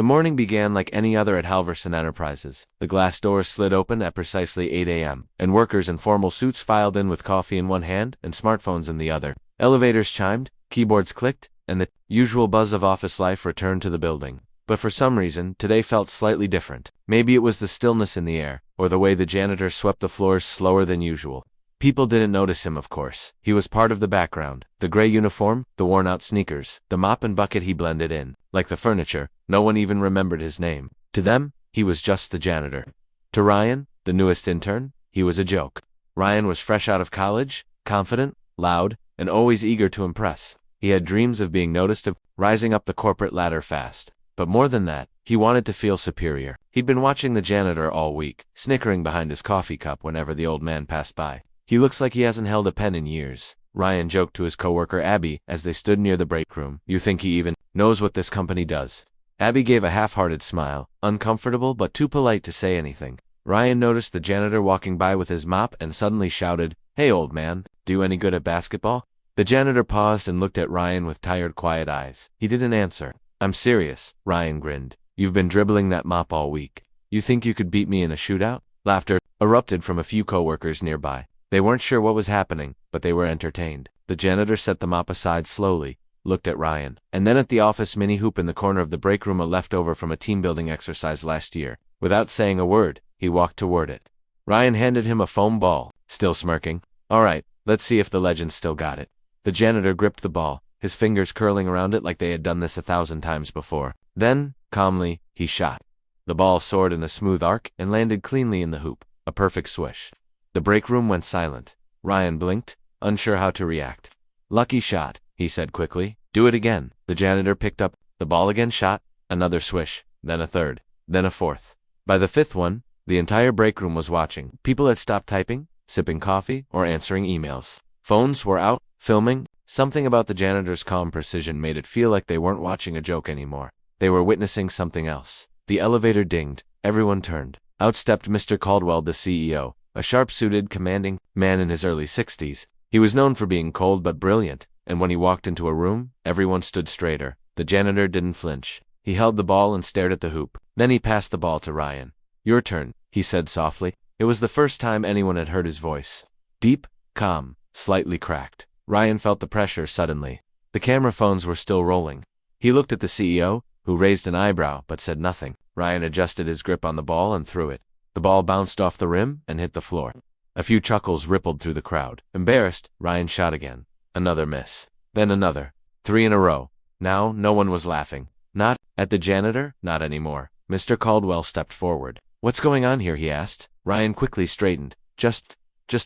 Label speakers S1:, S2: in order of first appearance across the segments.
S1: The morning began like any other at Halverson Enterprises. The glass doors slid open at precisely 8 a.m., and workers in formal suits filed in with coffee in one hand and smartphones in the other. Elevators chimed, keyboards clicked, and the usual buzz of office life returned to the building. But for some reason, today felt slightly different. Maybe it was the stillness in the air, or the way the janitor swept the floors slower than usual. People didn't notice him, of course. He was part of the background. The gray uniform, the worn-out sneakers, the mop and bucket he blended in. Like the furniture, no one even remembered his name. To them, he was just the janitor. To Ryan, the newest intern, he was a joke. Ryan was fresh out of college, confident, loud, and always eager to impress. He had dreams of being noticed, of rising up the corporate ladder fast. But more than that, he wanted to feel superior. He'd been watching the janitor all week, snickering behind his coffee cup whenever the old man passed by. He looks like he hasn't held a pen in years, Ryan joked to his coworker Abby as they stood near the break room. You think he even knows what this company does? Abby gave a half-hearted smile, uncomfortable but too polite to say anything. Ryan noticed the janitor walking by with his mop and suddenly shouted, "Hey old man, do you any good at basketball?" The janitor paused and looked at Ryan with tired, quiet eyes. He didn't answer. "I'm serious," Ryan grinned. "You've been dribbling that mop all week. You think you could beat me in a shootout?" Laughter erupted from a few coworkers nearby. They weren't sure what was happening, but they were entertained. The janitor set the mop aside slowly, looked at Ryan, and then at the office mini hoop in the corner of the break room, a leftover from a team-building exercise last year. Without saying a word, he walked toward it. Ryan handed him a foam ball, still smirking. "All right, let's see if the legend still got it." The janitor gripped the ball, his fingers curling around it like they had done this 1,000 times before. Then, calmly, he shot. The ball soared in a smooth arc and landed cleanly in the hoop, a perfect swish. The break room went silent. Ryan blinked, unsure how to react. "Lucky shot," he said quickly. "Do it again." The janitor picked up the ball again, shot, another swish, then a third, then a fourth. By the fifth one, the entire break room was watching. People had stopped typing, sipping coffee, or answering emails. Phones were out, filming. Something about the janitor's calm precision made it feel like they weren't watching a joke anymore. They were witnessing something else. The elevator dinged. Everyone turned. Out stepped Mr. Caldwell, the CEO, a sharp-suited, commanding man in his early 60s. He was known for being cold but brilliant, and when he walked into a room, everyone stood straighter. The janitor didn't flinch. He held the ball and stared at the hoop. Then he passed the ball to Ryan. "Your turn," he said softly. It was the first time anyone had heard his voice. Deep, calm, slightly cracked. Ryan felt the pressure suddenly. The camera phones were still rolling. He looked at the CEO, who raised an eyebrow but said nothing. Ryan adjusted his grip on the ball and threw it. The ball bounced off the rim and hit the floor. A few chuckles rippled through the crowd. Embarrassed, Ryan shot again. Another miss. Then another. 3 in a row. Now, no one was laughing. Not at the janitor? Not anymore. Mr. Caldwell stepped forward. "What's going on here?" he asked. Ryan quickly straightened. Just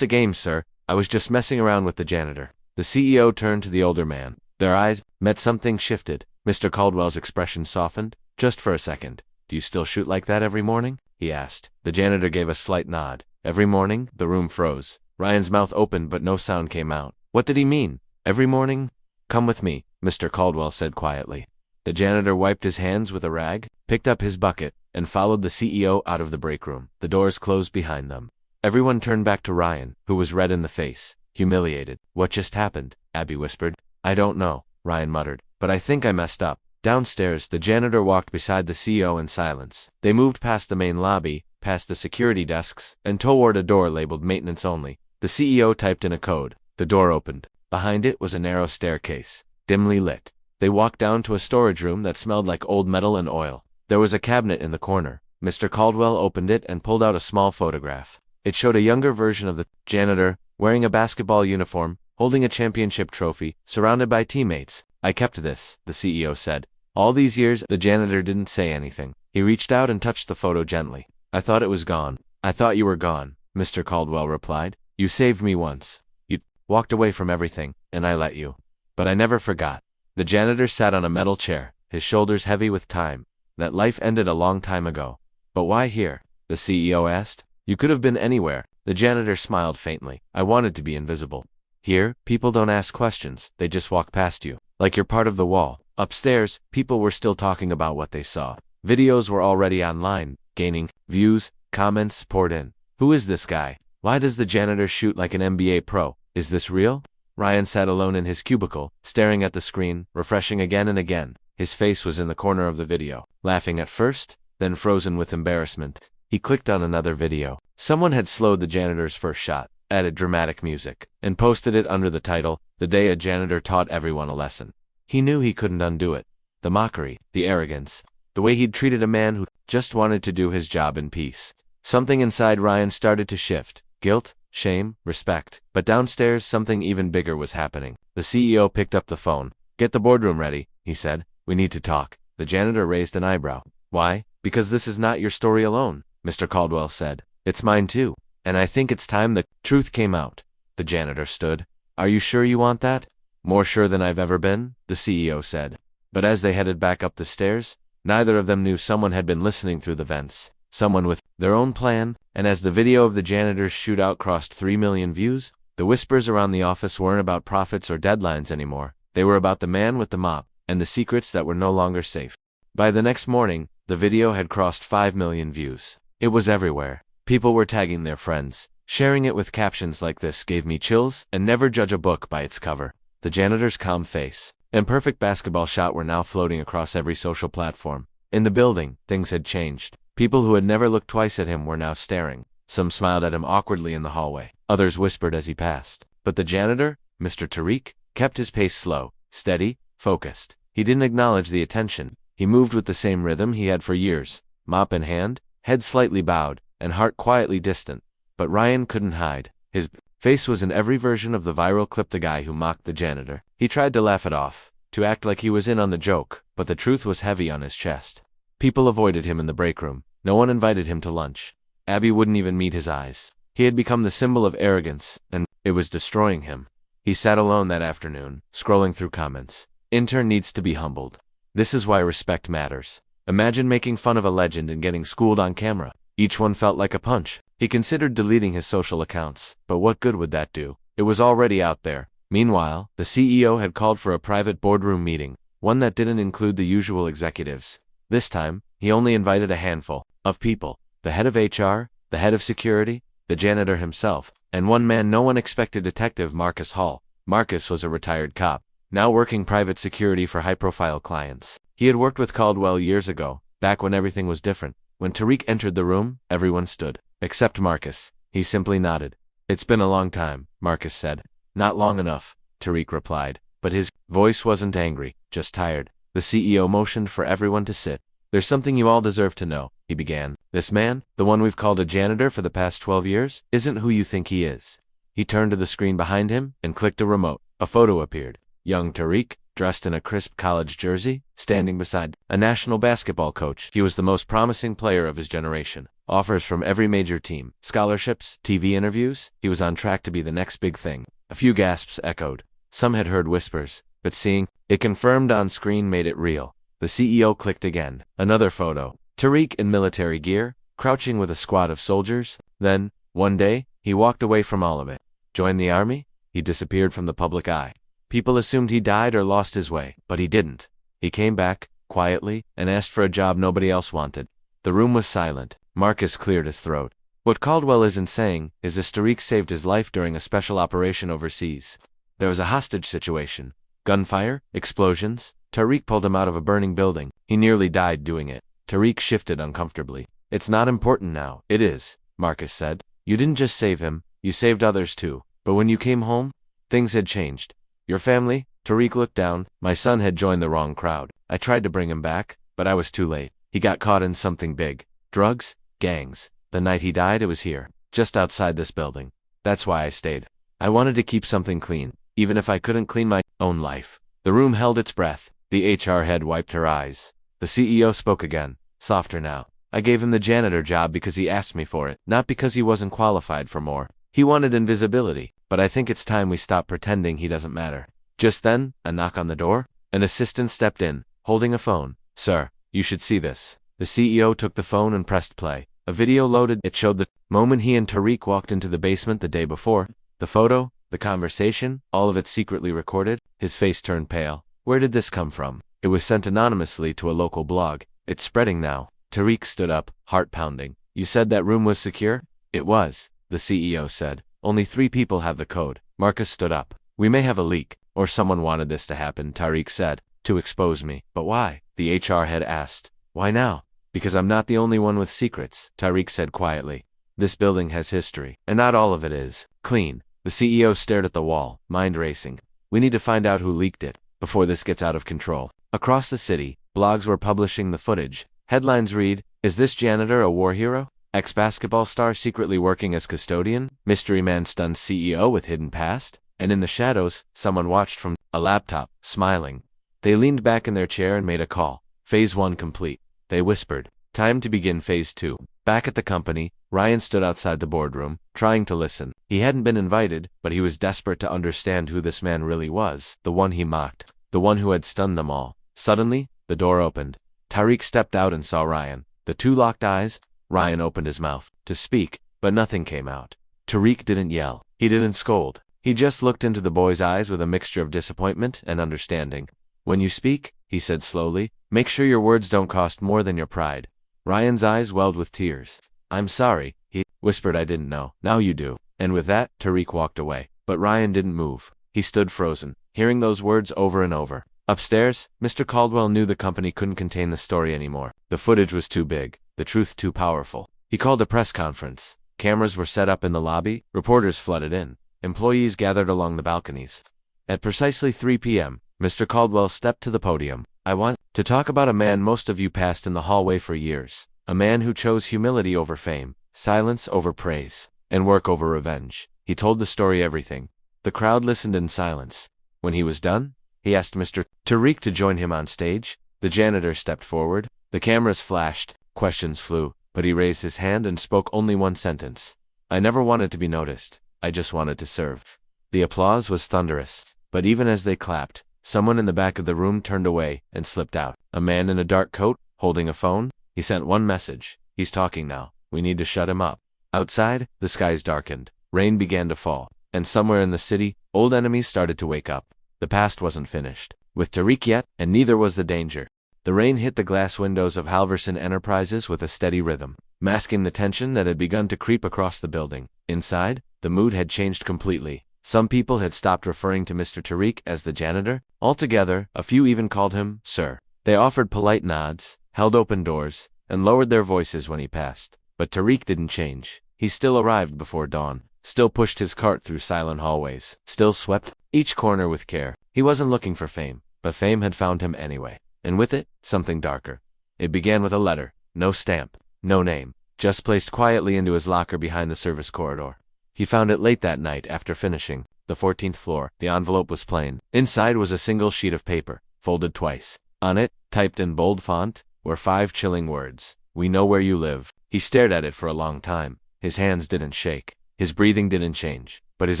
S1: a game, sir. I was just messing around with the janitor." The CEO turned to the older man. Their eyes met. Something shifted. Mr. Caldwell's expression softened. "Just for a second. Do you still shoot like that every morning?" he asked. The janitor gave a slight nod. "Every morning?" The room froze. Ryan's mouth opened but no sound came out. What did he mean? Every morning? "Come with me," Mr. Caldwell said quietly. The janitor wiped his hands with a rag, picked up his bucket, and followed the CEO out of the break room. The doors closed behind them. Everyone turned back to Ryan, who was red in the face, humiliated. "What just happened?" Abby whispered. "I don't know," Ryan muttered, "but I think I messed up." Downstairs, the janitor walked beside the CEO in silence. They moved past the main lobby, past the security desks, and toward a door labeled maintenance only. The CEO typed in a code. The door opened. Behind it was a narrow staircase, dimly lit. They walked down to a storage room that smelled like old metal and oil. There was a cabinet in the corner. Mr. Caldwell opened it and pulled out a small photograph. It showed a younger version of the janitor, wearing a basketball uniform, holding a championship trophy, surrounded by teammates. "I kept this," the CEO said. "All these years." The janitor didn't say anything. He reached out and touched the photo gently. "I thought it was gone." "I thought you were gone," Mr. Caldwell replied. "You saved me once. You walked away from everything, and I let you. But I never forgot." The janitor sat on a metal chair, his shoulders heavy with time. "That life ended a long time ago." "But why here?" the CEO asked. "You could have been anywhere." The janitor smiled faintly. "I wanted to be invisible. Here, people don't ask questions, they just walk past you, like you're part of the wall." Upstairs, people were still talking about what they saw. Videos were already online, gaining views, comments poured in. "Who is this guy? Why does the janitor shoot like an NBA pro? Is this real?" Ryan sat alone in his cubicle, staring at the screen, refreshing again and again. His face was in the corner of the video, laughing at first, then frozen with embarrassment. He clicked on another video. Someone had slowed the janitor's first shot, added dramatic music, and posted it under the title, "The Day a Janitor Taught Everyone a Lesson." He knew he couldn't undo it. The mockery, the arrogance, the way he'd treated a man who just wanted to do his job in peace. Something inside Ryan started to shift. Guilt, shame, respect. But downstairs something even bigger was happening. The CEO picked up the phone. "Get the boardroom ready," he said. "We need to talk." The janitor raised an eyebrow. "Why?" "Because this is not your story alone," Mr. Caldwell said. "It's mine too. And I think it's time the truth came out." The janitor stood. "Are you sure you want that?" "More sure than I've ever been," the CEO said. But as they headed back up the stairs, neither of them knew someone had been listening through the vents. Someone with their own plan, and as the video of the janitor's shootout crossed 3 million views, the whispers around the office weren't about profits or deadlines anymore. They were about the man with the mop, and the secrets that were no longer safe. By the next morning, the video had crossed 5 million views. It was everywhere. People were tagging their friends, sharing it with captions like "This gave me chills," and "Never judge a book by its cover." The janitor's calm face and perfect basketball shot were now floating across every social platform. In the building, things had changed. People who had never looked twice at him were now staring. Some smiled at him awkwardly in the hallway. Others whispered as he passed. But the janitor, Mr. Tariq, kept his pace slow, steady, focused. He didn't acknowledge the attention. He moved with the same rhythm he had for years, mop in hand, head slightly bowed, and heart quietly distant. But Ryan couldn't hide. His face was in every version of the viral clip, the guy who mocked the janitor. He tried to laugh it off, to act like he was in on the joke, but the truth was heavy on his chest. People avoided him in the break room. No one invited him to lunch. Abby wouldn't even meet his eyes. He had become the symbol of arrogance, and it was destroying him. He sat alone that afternoon, scrolling through comments. "Intern needs to be humbled. This is why respect matters." Imagine making fun of a legend and getting schooled on camera. Each one felt like a punch. He considered deleting his social accounts, but what good would that do? It was already out there. Meanwhile, the CEO had called for a private boardroom meeting, one that didn't include the usual executives. This time, he only invited a handful of people: the head of HR, the head of security, the janitor himself, and one man no one expected, Detective Marcus Hall. Marcus was a retired cop, now working private security for high-profile clients. He had worked with Caldwell years ago, back when everything was different. When Tariq entered the room, everyone stood, except Marcus. He simply nodded. "It's been a long time," Marcus said. "Not long enough," Tariq replied, but his voice wasn't angry, just tired. The CEO motioned for everyone to sit. "There's something you all deserve to know," he began. "This man, the one we've called a janitor for the past 12 years, isn't who you think he is." He turned to the screen behind him and clicked a remote. A photo appeared. Young Tariq, dressed in a crisp college jersey, standing beside a national basketball coach. He was the most promising player of his generation. Offers from every major team, scholarships, TV interviews. He was on track to be the next big thing. A few gasps echoed. Some had heard whispers, but seeing it confirmed on screen made it real. The CEO clicked again. Another photo. Tariq in military gear, crouching with a squad of soldiers. Then, one day, he walked away from all of it. Joined the army? He disappeared from the public eye. People assumed he died or lost his way, but he didn't. He came back, quietly, and asked for a job nobody else wanted. The room was silent. Marcus cleared his throat. "What Caldwell isn't saying is this: Tariq saved his life during a special operation overseas. There was a hostage situation. Gunfire, explosions. Tariq pulled him out of a burning building. He nearly died doing it." Tariq shifted uncomfortably. "It's not important now." "It is," Marcus said. "You didn't just save him, you saved others too. But when you came home, things had changed." "Your family?" Tariq looked down. "My son had joined the wrong crowd. I tried to bring him back, but I was too late. He got caught in something big. Drugs, gangs. The night he died, it was here, just outside this building. That's why I stayed. I wanted to keep something clean, even if I couldn't clean my own life." The room held its breath. The HR head wiped her eyes. The CEO spoke again, softer now. "I gave him the janitor job because he asked me for it, not because he wasn't qualified for more. He wanted invisibility, but I think it's time we stop pretending he doesn't matter." Just then, a knock on the door. An assistant stepped in, holding a phone. "Sir, you should see this." The CEO took the phone and pressed play. A video loaded. It showed the moment he and Tariq walked into the basement the day before. The photo, the conversation, all of it secretly recorded. His face turned pale. Where did this come from? It was sent anonymously to a local blog. It's spreading now. Tariq stood up, heart pounding. "You said that room was secure?" "It was," the CEO said. "Only 3 people have the code." Marcus stood up. "We may have a leak, or someone wanted this to happen," Tariq said. To expose me. But why? The HR head asked. Why now? Because I'm not the only one with secrets, Tariq said quietly. This building has history, and not all of it is clean. The CEO stared at the wall, mind racing. We need to find out who leaked it, before this gets out of control. Across the city, blogs were publishing the footage. Headlines read, "Is this janitor a war hero? Ex-basketball star secretly working as custodian? Mystery man stuns CEO with hidden past?" And in the shadows, someone watched from a laptop, smiling. They leaned back in their chair and made a call. Phase 1 complete. They whispered. Time to begin Phase 2. Back at the company, Ryan stood outside the boardroom, trying to listen. He hadn't been invited, but he was desperate to understand who this man really was, the one he mocked, the one who had stunned them all. Suddenly, the door opened. Tariq stepped out and saw Ryan. The two locked eyes. Ryan opened his mouth to speak, but nothing came out. Tariq didn't yell. He didn't scold. He just looked into the boy's eyes with a mixture of disappointment and understanding. When you speak, he said slowly, make sure your words don't cost more than your pride. Ryan's eyes welled with tears. I'm sorry, he whispered. I didn't know. Now you do. And with that, Tariq walked away. But Ryan didn't move. He stood frozen, hearing those words over and over. Upstairs, Mr. Caldwell knew the company couldn't contain the story anymore. The footage was too big, the truth too powerful. He called a press conference. Cameras were set up in the lobby, reporters flooded in, employees gathered along the balconies. At precisely 3 p.m., Mr. Caldwell stepped to the podium. I want to talk about a man most of you passed in the hallway for years. A man who chose humility over fame, silence over praise, and work over revenge. He told the story everything. The crowd listened in silence. When he was done, he asked Mr. Tariq to join him on stage. The janitor stepped forward. The cameras flashed. Questions flew. But he raised his hand and spoke only one sentence. I never wanted to be noticed. I just wanted to serve. The applause was thunderous. But even as they clapped, someone in the back of the room turned away and slipped out. A man in a dark coat, holding a phone. He sent one message. He's talking now. We need to shut him up. Outside, the skies darkened. Rain began to fall. And somewhere in the city, old enemies started to wake up. The past wasn't finished with Tariq yet, and neither was the danger. The rain hit the glass windows of Halverson Enterprises with a steady rhythm, masking the tension that had begun to creep across the building. Inside, the mood had changed completely. Some people had stopped referring to Mr. Tariq as the janitor. Altogether, a few even called him sir. They offered polite nods, held open doors, and lowered their voices when he passed. But Tariq didn't change. He still arrived before dawn, still pushed his cart through silent hallways, still swept each corner with care. He wasn't looking for fame, but fame had found him anyway. And with it, something darker. It began with a letter, no stamp, no name, just placed quietly into his locker behind the service corridor. He found it late that night after finishing the 14th floor. The envelope was plain. Inside was a single sheet of paper, folded twice. On it, typed in bold font, were 5 chilling words. We know where you live. He stared at it for a long time. His hands didn't shake. His breathing didn't change. But his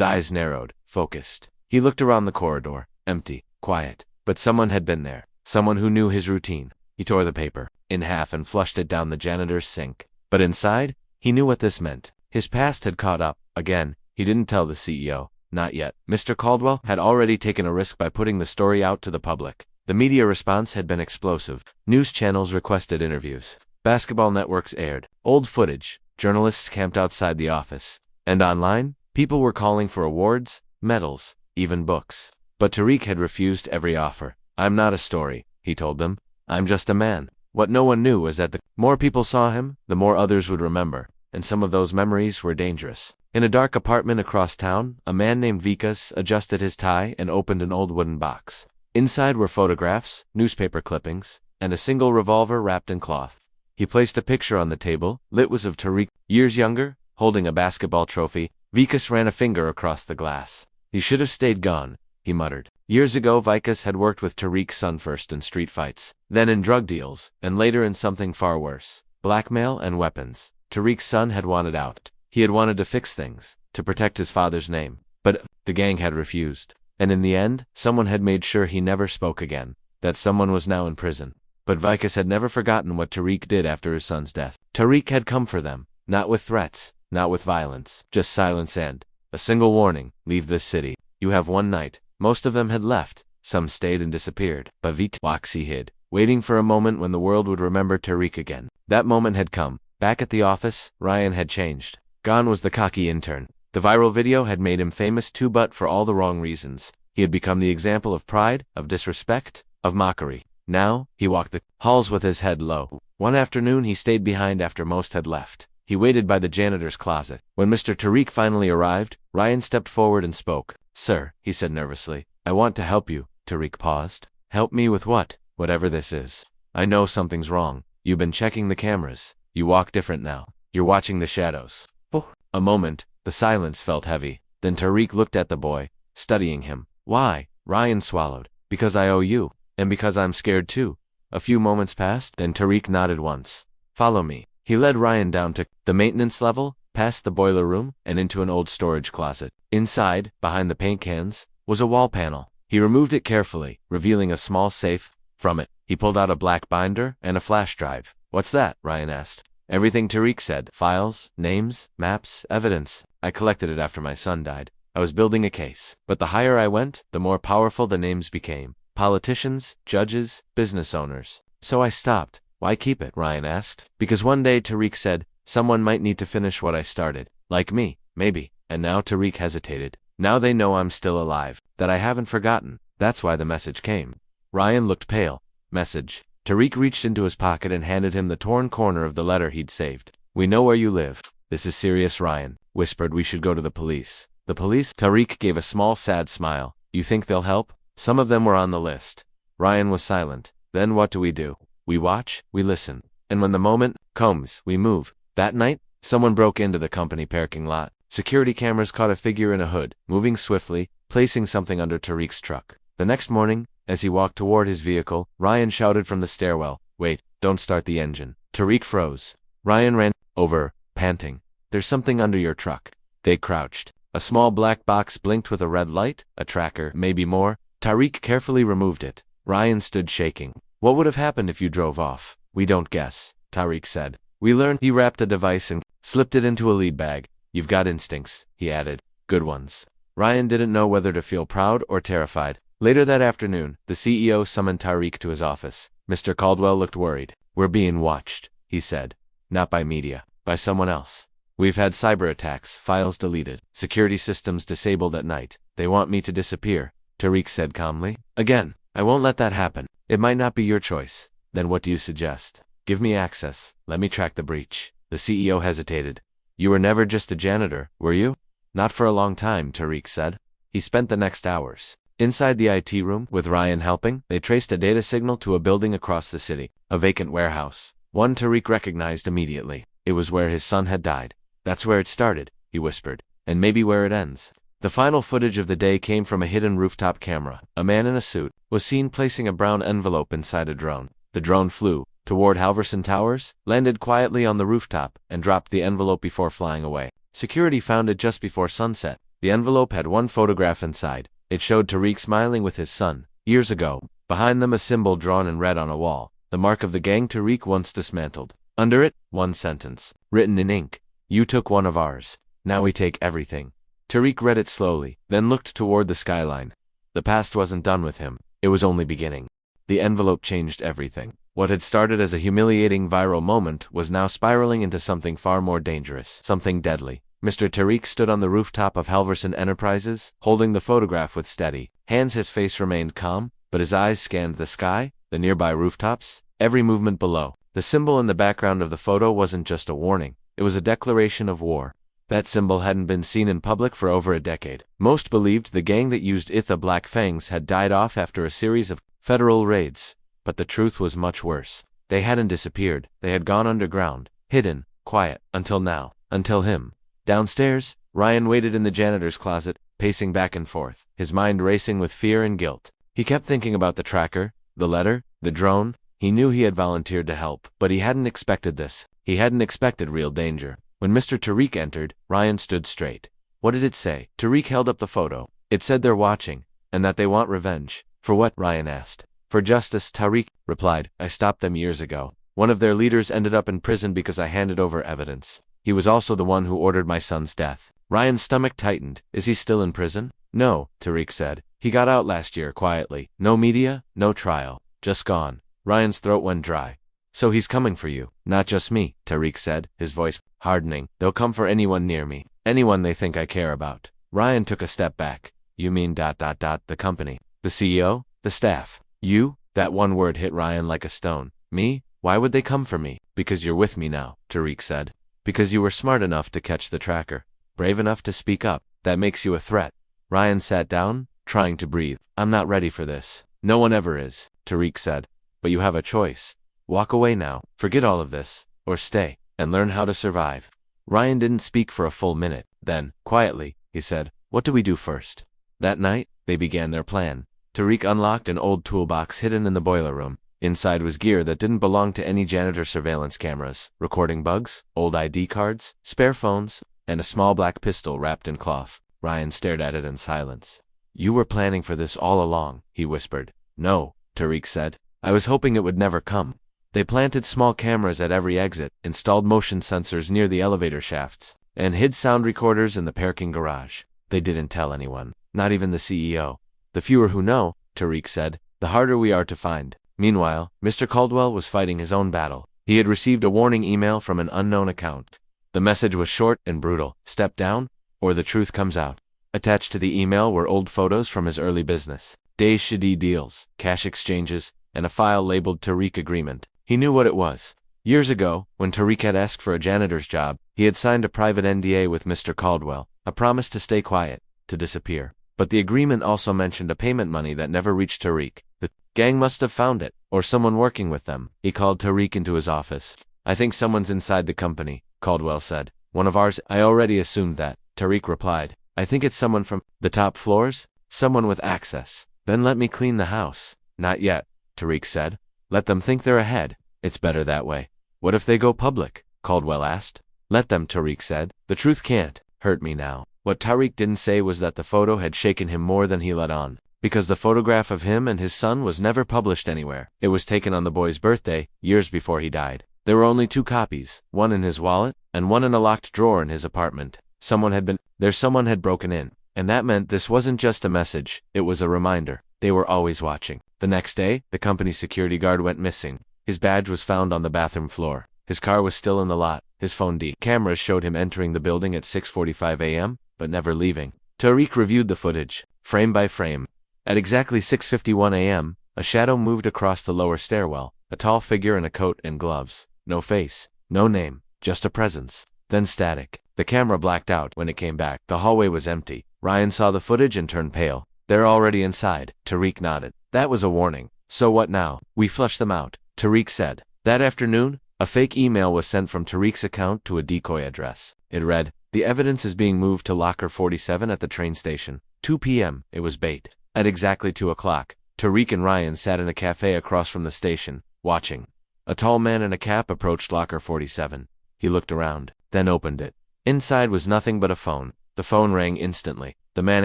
S1: eyes narrowed, focused. He looked around the corridor, empty, quiet. But someone had been there. Someone who knew his routine. He tore the paper in half and flushed it down the janitor's sink. But inside, he knew what this meant. His past had caught up. Again, he didn't tell the CEO. Not yet. Mr. Caldwell had already taken a risk by putting the story out to the public. The media response had been explosive. News channels requested interviews. Basketball networks aired old footage. Journalists camped outside the office. And online, people were calling for awards, medals, even books. But Tariq had refused every offer. I'm not a story, he told them. I'm just a man. What no one knew was that the more people saw him, the more others would remember. And some of those memories were dangerous. In a dark apartment across town, a man named Vikas adjusted his tie and opened an old wooden box. Inside were photographs, newspaper clippings, and a single revolver wrapped in cloth. He placed a picture on the table. It was of Tariq, years younger, holding a basketball trophy. Vikas ran a finger across the glass. You should have stayed gone, he muttered. Years ago, Vikas had worked with Tariq's son first in street fights, then in drug deals, and later in something far worse, blackmail and weapons. Tariq's son had wanted out. He had wanted to fix things, to protect his father's name. But the gang had refused. And in the end, someone had made sure he never spoke again. That someone was now in prison. But Vikas had never forgotten what Tariq did after his son's death. Tariq had come for them, not with threats, not with violence, just silence and a single warning: leave this city. You have one night. Most of them had left. Some stayed and disappeared. But Vikas hid, waiting for a moment when the world would remember Tariq again. That moment had come. Back at the office, Ryan had changed. Gone was the cocky intern. The viral video had made him famous too, but for all the wrong reasons. He had become the example of pride, of disrespect, of mockery. Now, he walked the halls with his head low. One afternoon he stayed behind after most had left. He waited by the janitor's closet. When Mr. Tariq finally arrived, Ryan stepped forward and spoke. "Sir," he said nervously, "I want to help you." Tariq paused. "Help me with what?" "Whatever this is. I know something's wrong. You've been checking the cameras. You walk different now. You're watching the shadows." Oh. A moment, the silence felt heavy. Then Tariq looked at the boy, studying him. "Why?" Ryan swallowed. "Because I owe you. And because I'm scared too." A few moments passed, then Tariq nodded once. "Follow me." He led Ryan down to the maintenance level, past the boiler room, and into an old storage closet. Inside, behind the paint cans, was a wall panel. He removed it carefully, revealing a small safe. From it, he pulled out a black binder and a flash drive. "What's that?" Ryan asked. "Everything Tariq said. Files, names, maps, evidence. I collected it after my son died. I was building a case. But the higher I went, the more powerful the names became. Politicians, judges, business owners. So I stopped." "Why keep it?" Ryan asked. "Because one day," Tariq said, "someone might need to finish what I started. Like me, maybe." And now Tariq hesitated. "Now they know I'm still alive, that I haven't forgotten. That's why the message came." Ryan looked pale. "Message?" Tariq reached into his pocket and handed him the torn corner of the letter he'd saved. "We know where you live." "This is serious," Ryan whispered. "We should go to the police." "The police?" Tariq gave a small sad smile. "You think they'll help?" "Some of them were on the list." Ryan was silent. "Then what do? We watch, we listen. And when the moment comes, we move." That night, someone broke into the company parking lot. Security cameras caught a figure in a hood, moving swiftly, placing something under Tariq's truck. The next morning, as he walked toward his vehicle, Ryan shouted from the stairwell, "Wait, don't start the engine." Tariq froze. Ryan ran over, panting. "There's something under your truck." They crouched. A small black box blinked with a red light, a tracker, maybe more. Tariq carefully removed it. Ryan stood shaking. "What would have happened if you drove off?" "We don't guess," Tariq said. "We learned." He wrapped a device and slipped it into a lead bag. "You've got instincts," he added. "Good ones." Ryan didn't know whether to feel proud or terrified. Later that afternoon, the CEO summoned Tariq to his office. Mr. Caldwell looked worried. "We're being watched," he said. "Not by media, by someone else. We've had cyber attacks, files deleted, security systems disabled at night. They want me to disappear," Tariq said calmly. "Again, I won't let that happen. It might not be your choice." "Then what do you suggest?" "Give me access. Let me track the breach." The CEO hesitated. "You were never just a janitor, were you?" "Not for a long time," Tariq said. He spent the next hours inside the IT room, with Ryan helping. They traced a data signal to a building across the city, a vacant warehouse. One Tariq recognized immediately. It was where his son had died. "That's where it started," he whispered, "and maybe where it ends." The final footage of the day came from a hidden rooftop camera. A man in a suit was seen placing a brown envelope inside a drone. The drone flew toward Halverson Towers, landed quietly on the rooftop, and dropped the envelope before flying away. Security found it just before sunset. The envelope had one photograph inside. It showed Tariq smiling with his son, years ago. Behind them, a symbol drawn in red on a wall, the mark of the gang Tariq once dismantled. Under it, one sentence, written in ink. "You took one of ours. Now we take everything." Tariq read it slowly, then looked toward the skyline. The past wasn't done with him. It was only beginning. The envelope changed everything. What had started as a humiliating viral moment was now spiraling into something far more dangerous, something deadly. Mr. Tariq stood on the rooftop of Halverson Enterprises, holding the photograph with steady hands. His face remained calm, but his eyes scanned the sky, the nearby rooftops, every movement below. The symbol in the background of the photo wasn't just a warning. It was a declaration of war. That symbol hadn't been seen in public for over a decade. Most believed the gang that used Itha Black Fangs had died off after a series of federal raids. But the truth was much worse. They hadn't disappeared. They had gone underground, hidden, quiet, until now, until him. Downstairs, Ryan waited in the janitor's closet, pacing back and forth, his mind racing with fear and guilt. He kept thinking about the tracker, the letter, the drone. He knew he had volunteered to help, but he hadn't expected this. He hadn't expected real danger. When Mr. Tariq entered, Ryan stood straight. "What did it say?" Tariq held up the photo. "It said they're watching, and that they want revenge." "For what?" Ryan asked. "For justice," Tariq replied. "I stopped them years ago. One of their leaders ended up in prison because I handed over evidence. He was also the one who ordered my son's death." Ryan's stomach tightened. "Is he still in prison?" "No," Tariq said. "He got out last year quietly. No media, no trial. Just gone." Ryan's throat went dry. "So he's coming for you." "Not just me," Tariq said, his voice hardening. "They'll come for anyone near me, anyone they think I care about." Ryan took a step back. "You mean ... the company, the CEO, the staff." "You?" That one word hit Ryan like a stone. Me? Why would they come for me? Because you're with me now, Tariq said. Because you were smart enough to catch the tracker. Brave enough to speak up. That makes you a threat. Ryan sat down, trying to breathe. I'm not ready for this. No one ever is, Tariq said. But you have a choice. Walk away now. Forget all of this. Or stay, and learn how to survive. Ryan didn't speak for a full minute. Then, quietly, he said, what do we do first? That night, they began their plan. Tariq unlocked an old toolbox hidden in the boiler room. Inside was gear that didn't belong to any janitor surveillance cameras, recording bugs, old ID cards, spare phones, and a small black pistol wrapped in cloth. Ryan stared at it in silence. You were planning for this all along, he whispered. No, Tariq said. I was hoping it would never come. They planted small cameras at every exit, installed motion sensors near the elevator shafts, and hid sound recorders in the parking garage. They didn't tell anyone, not even the CEO. The fewer who know, Tariq said, the harder we are to find. Meanwhile, Mr. Caldwell was fighting his own battle. He had received a warning email from an unknown account. The message was short and brutal. Step down, or the truth comes out. Attached to the email were old photos from his early business, days shady deals, cash exchanges, and a file labeled Tariq Agreement. He knew what it was. Years ago, when Tariq had asked for a janitor's job, he had signed a private NDA with Mr. Caldwell, a promise to stay quiet, to disappear. But the agreement also mentioned a payment money that never reached Tariq. The gang must have found it, or someone working with them. He called Tariq into his office. I think someone's inside the company, Caldwell said. One of ours. I already assumed that, Tariq replied. I think it's someone from the top floors, someone with access. Then let me clean the house. Not yet, Tariq said. Let them think they're ahead. It's better that way. What if they go public? Caldwell asked. Let them, Tariq said. The truth can't hurt me now. What Tariq didn't say was that the photo had shaken him more than he let on. Because the photograph of him and his son was never published anywhere. It was taken on the boy's birthday, years before he died. There were only 2 copies, one in his wallet, and one in a locked drawer in his apartment. Someone had broken in. And that meant this wasn't just a message, it was a reminder. They were always watching. The next day, the company's security guard went missing. His badge was found on the bathroom floor. His car was still in the lot. His phone cameras showed him entering the building at 6:45 a.m., but never leaving. Tariq reviewed the footage, frame by frame. At exactly 6:51 a.m., a shadow moved across the lower stairwell, a tall figure in a coat and gloves. No face, no name, just a presence. Then static. The camera blacked out when it came back. The hallway was empty. Ryan saw the footage and turned pale. They're already inside. Tariq nodded. That was a warning. So what now? We flushed them out, Tariq said. That afternoon, a fake email was sent from Tariq's account to a decoy address. It read, the evidence is being moved to locker 47 at the train station. 2 p.m. It was bait. At exactly 2 o'clock, Tariq and Ryan sat in a cafe across from the station, watching. A tall man in a cap approached locker 47. He looked around, then opened it. Inside was nothing but a phone. The phone rang instantly. The man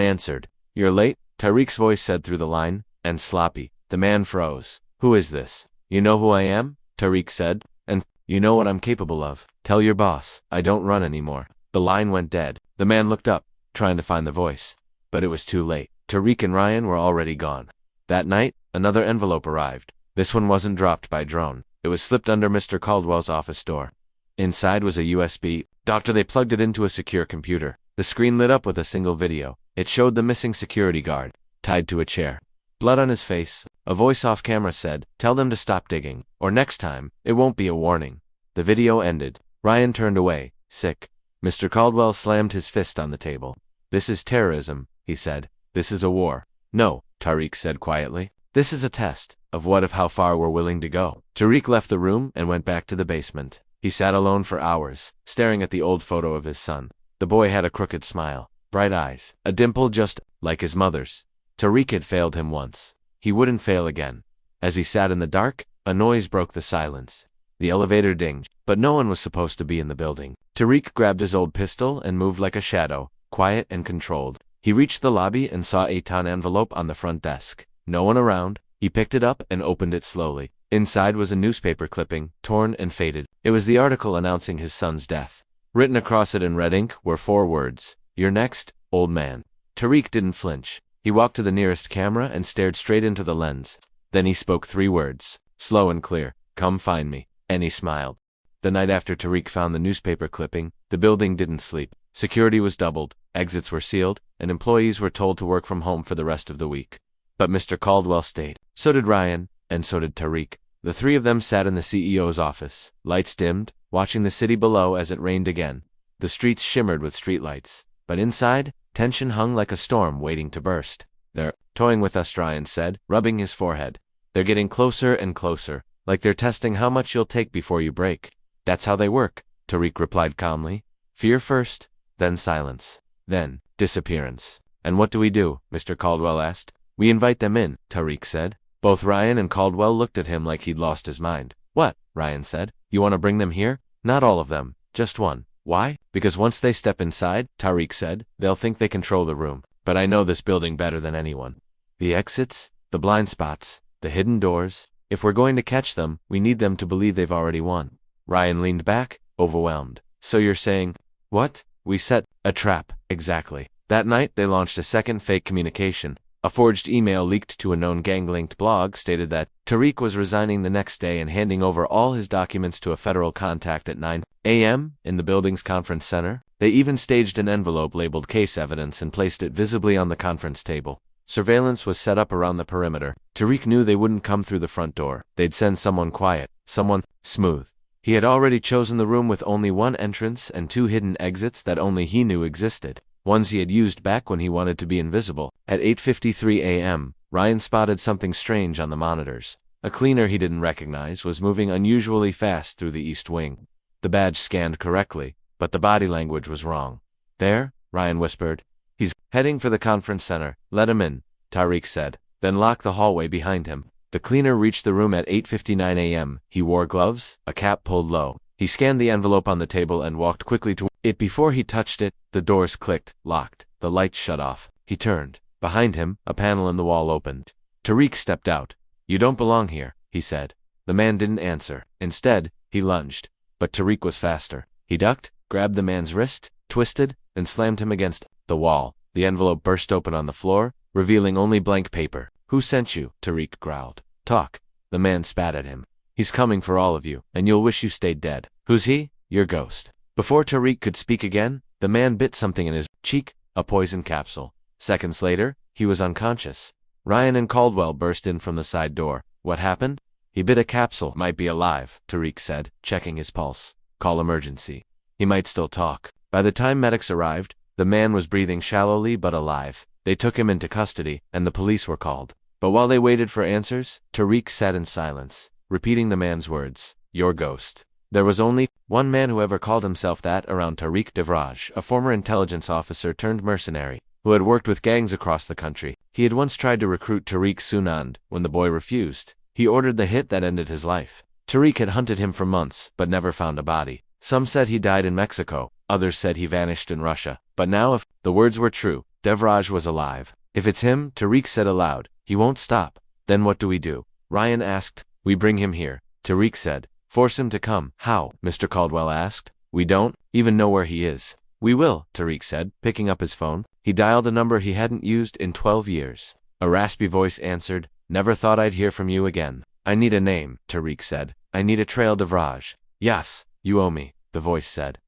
S1: answered. You're late? Tariq's voice said through the line, and sloppy. The man froze. Who is this? You know who I am? Tariq said. And you know what I'm capable of. Tell your boss, I don't run anymore. The line went dead. The man looked up, trying to find the voice. But it was too late. Tariq and Ryan were already gone. That night, another envelope arrived. This one wasn't dropped by drone. It was slipped under Mr. Caldwell's office door. Inside was a USB. Doctor, they plugged it into a secure computer. The screen lit up with a single video. It showed the missing security guard, tied to a chair. Blood on his face. A voice off camera said, tell them to stop digging, or next time, it won't be a warning. The video ended. Ryan turned away, sick. Mr. Caldwell slammed his fist on the table. This is terrorism, he said. This is a war. No, Tariq said quietly. This is a test of how far we're willing to go. Tariq left the room and went back to the basement. He sat alone for hours, staring at the old photo of his son. The boy had a crooked smile, bright eyes, a dimple just like his mother's. Tariq had failed him once. He wouldn't fail again. As he sat in the dark, a noise broke the silence. The elevator dinged, but no one was supposed to be in the building. Tariq grabbed his old pistol and moved like a shadow, quiet and controlled. He reached the lobby and saw a torn envelope on the front desk. No one around. He picked it up and opened it slowly. Inside was a newspaper clipping, torn and faded. It was the article announcing his son's death. Written across it in red ink were 4 words. You're next, old man. Tariq didn't flinch. He walked to the nearest camera and stared straight into the lens. Then he spoke 3 words, slow and clear. Come find me. And he smiled. The night after Tariq found the newspaper clipping, the building didn't sleep. Security was doubled, exits were sealed, and employees were told to work from home for the rest of the week. But Mr. Caldwell stayed. So did Ryan. and so did Tariq. The three of them sat in the CEO's office, lights dimmed, watching the city below as it rained again. The streets shimmered with streetlights, but inside, tension hung like a storm waiting to burst. "They're toying with us," Ryan said, rubbing his forehead. "They're getting closer and closer, like they're testing how much you'll take before you break." "That's how they work," Tariq replied calmly. "Fear first, then silence, then disappearance." "And what do we do?" Mr. Caldwell asked. "We invite them in," Tariq said. Both Ryan and Caldwell looked at him like he'd lost his mind. "What?" Ryan said. "You want to bring them here?" "Not all of them, just one." "Why?" "Because once they step inside," Tariq said, "they'll think they control the room. But I know this building better than anyone. The exits, the blind spots, the hidden doors. If we're going to catch them, we need them to believe they've already won." Ryan leaned back, overwhelmed. "So you're saying—" "What? We set a trap." "Exactly." That night, they launched a second fake communication. A forged email leaked to a known gang-linked blog stated that Tariq was resigning the next day and handing over all his documents to a federal contact at 9 a.m. in the building's conference center. They even staged an envelope labeled case evidence and placed it visibly on the conference table. Surveillance was set up around the perimeter. Tariq knew they wouldn't come through the front door. They'd send someone quiet, someone smooth. He had already chosen the room with only one entrance and two hidden exits that only he knew existed. Ones he had used back when he wanted to be invisible. At 8:53 a.m., Ryan spotted something strange on the monitors. A cleaner he didn't recognize was moving unusually fast through the east wing. The badge scanned correctly, but the body language was wrong. "There," Ryan whispered. "He's heading for the conference center. Let him in," Tariq said. "Then lock the hallway behind him." The cleaner reached the room at 8:59 a.m. He wore gloves, a cap pulled low. He scanned the envelope on the table and walked quickly to it. Before he touched it, the doors clicked, locked. The lights shut off. He turned. Behind him, a panel in the wall opened. Tariq stepped out. "You don't belong here," he said. The man didn't answer. Instead, he lunged. But Tariq was faster. He ducked, grabbed the man's wrist, twisted, and slammed him against the wall. The envelope burst open on the floor, revealing only blank paper. "Who sent you?" Tariq growled. "Talk." The man spat at him. "He's coming for all of you, and you'll wish you stayed dead." "Who's he?" "Your ghost." Before Tariq could speak again, the man bit something in his cheek, a poison capsule. Seconds later, he was unconscious. Ryan and Caldwell burst in from the side door. "What happened?" "He bit a capsule. Might be alive," Tariq said, checking his pulse. "Call emergency. He might still talk." By the time medics arrived, the man was breathing shallowly but alive. They took him into custody, and the police were called. But while they waited for answers, Tariq sat in silence, repeating the man's words, "Your ghost." There was only one man who ever called himself that around Tariq Devraj, a former intelligence officer turned mercenary, who had worked with gangs across the country. He had once tried to recruit Tariq Sunand. When the boy refused, he ordered the hit that ended his life. Tariq had hunted him for months, but never found a body. Some said he died in Mexico, others said he vanished in Russia. But now if the words were true, Devraj was alive. "If it's him," Tariq said aloud, "he won't stop." "Then what do we do?" Ryan asked. "We bring him here," Tariq said. "Force him to come." "How?" Mr. Caldwell asked. "We don't even know where he is." "We will," Tariq said, picking up his phone. He dialed a number he hadn't used in 12 years. A raspy voice answered. "Never thought I'd hear from you again." "I need a name," Tariq said. "I need a trail Devraj." "Yes, you owe me," the voice said.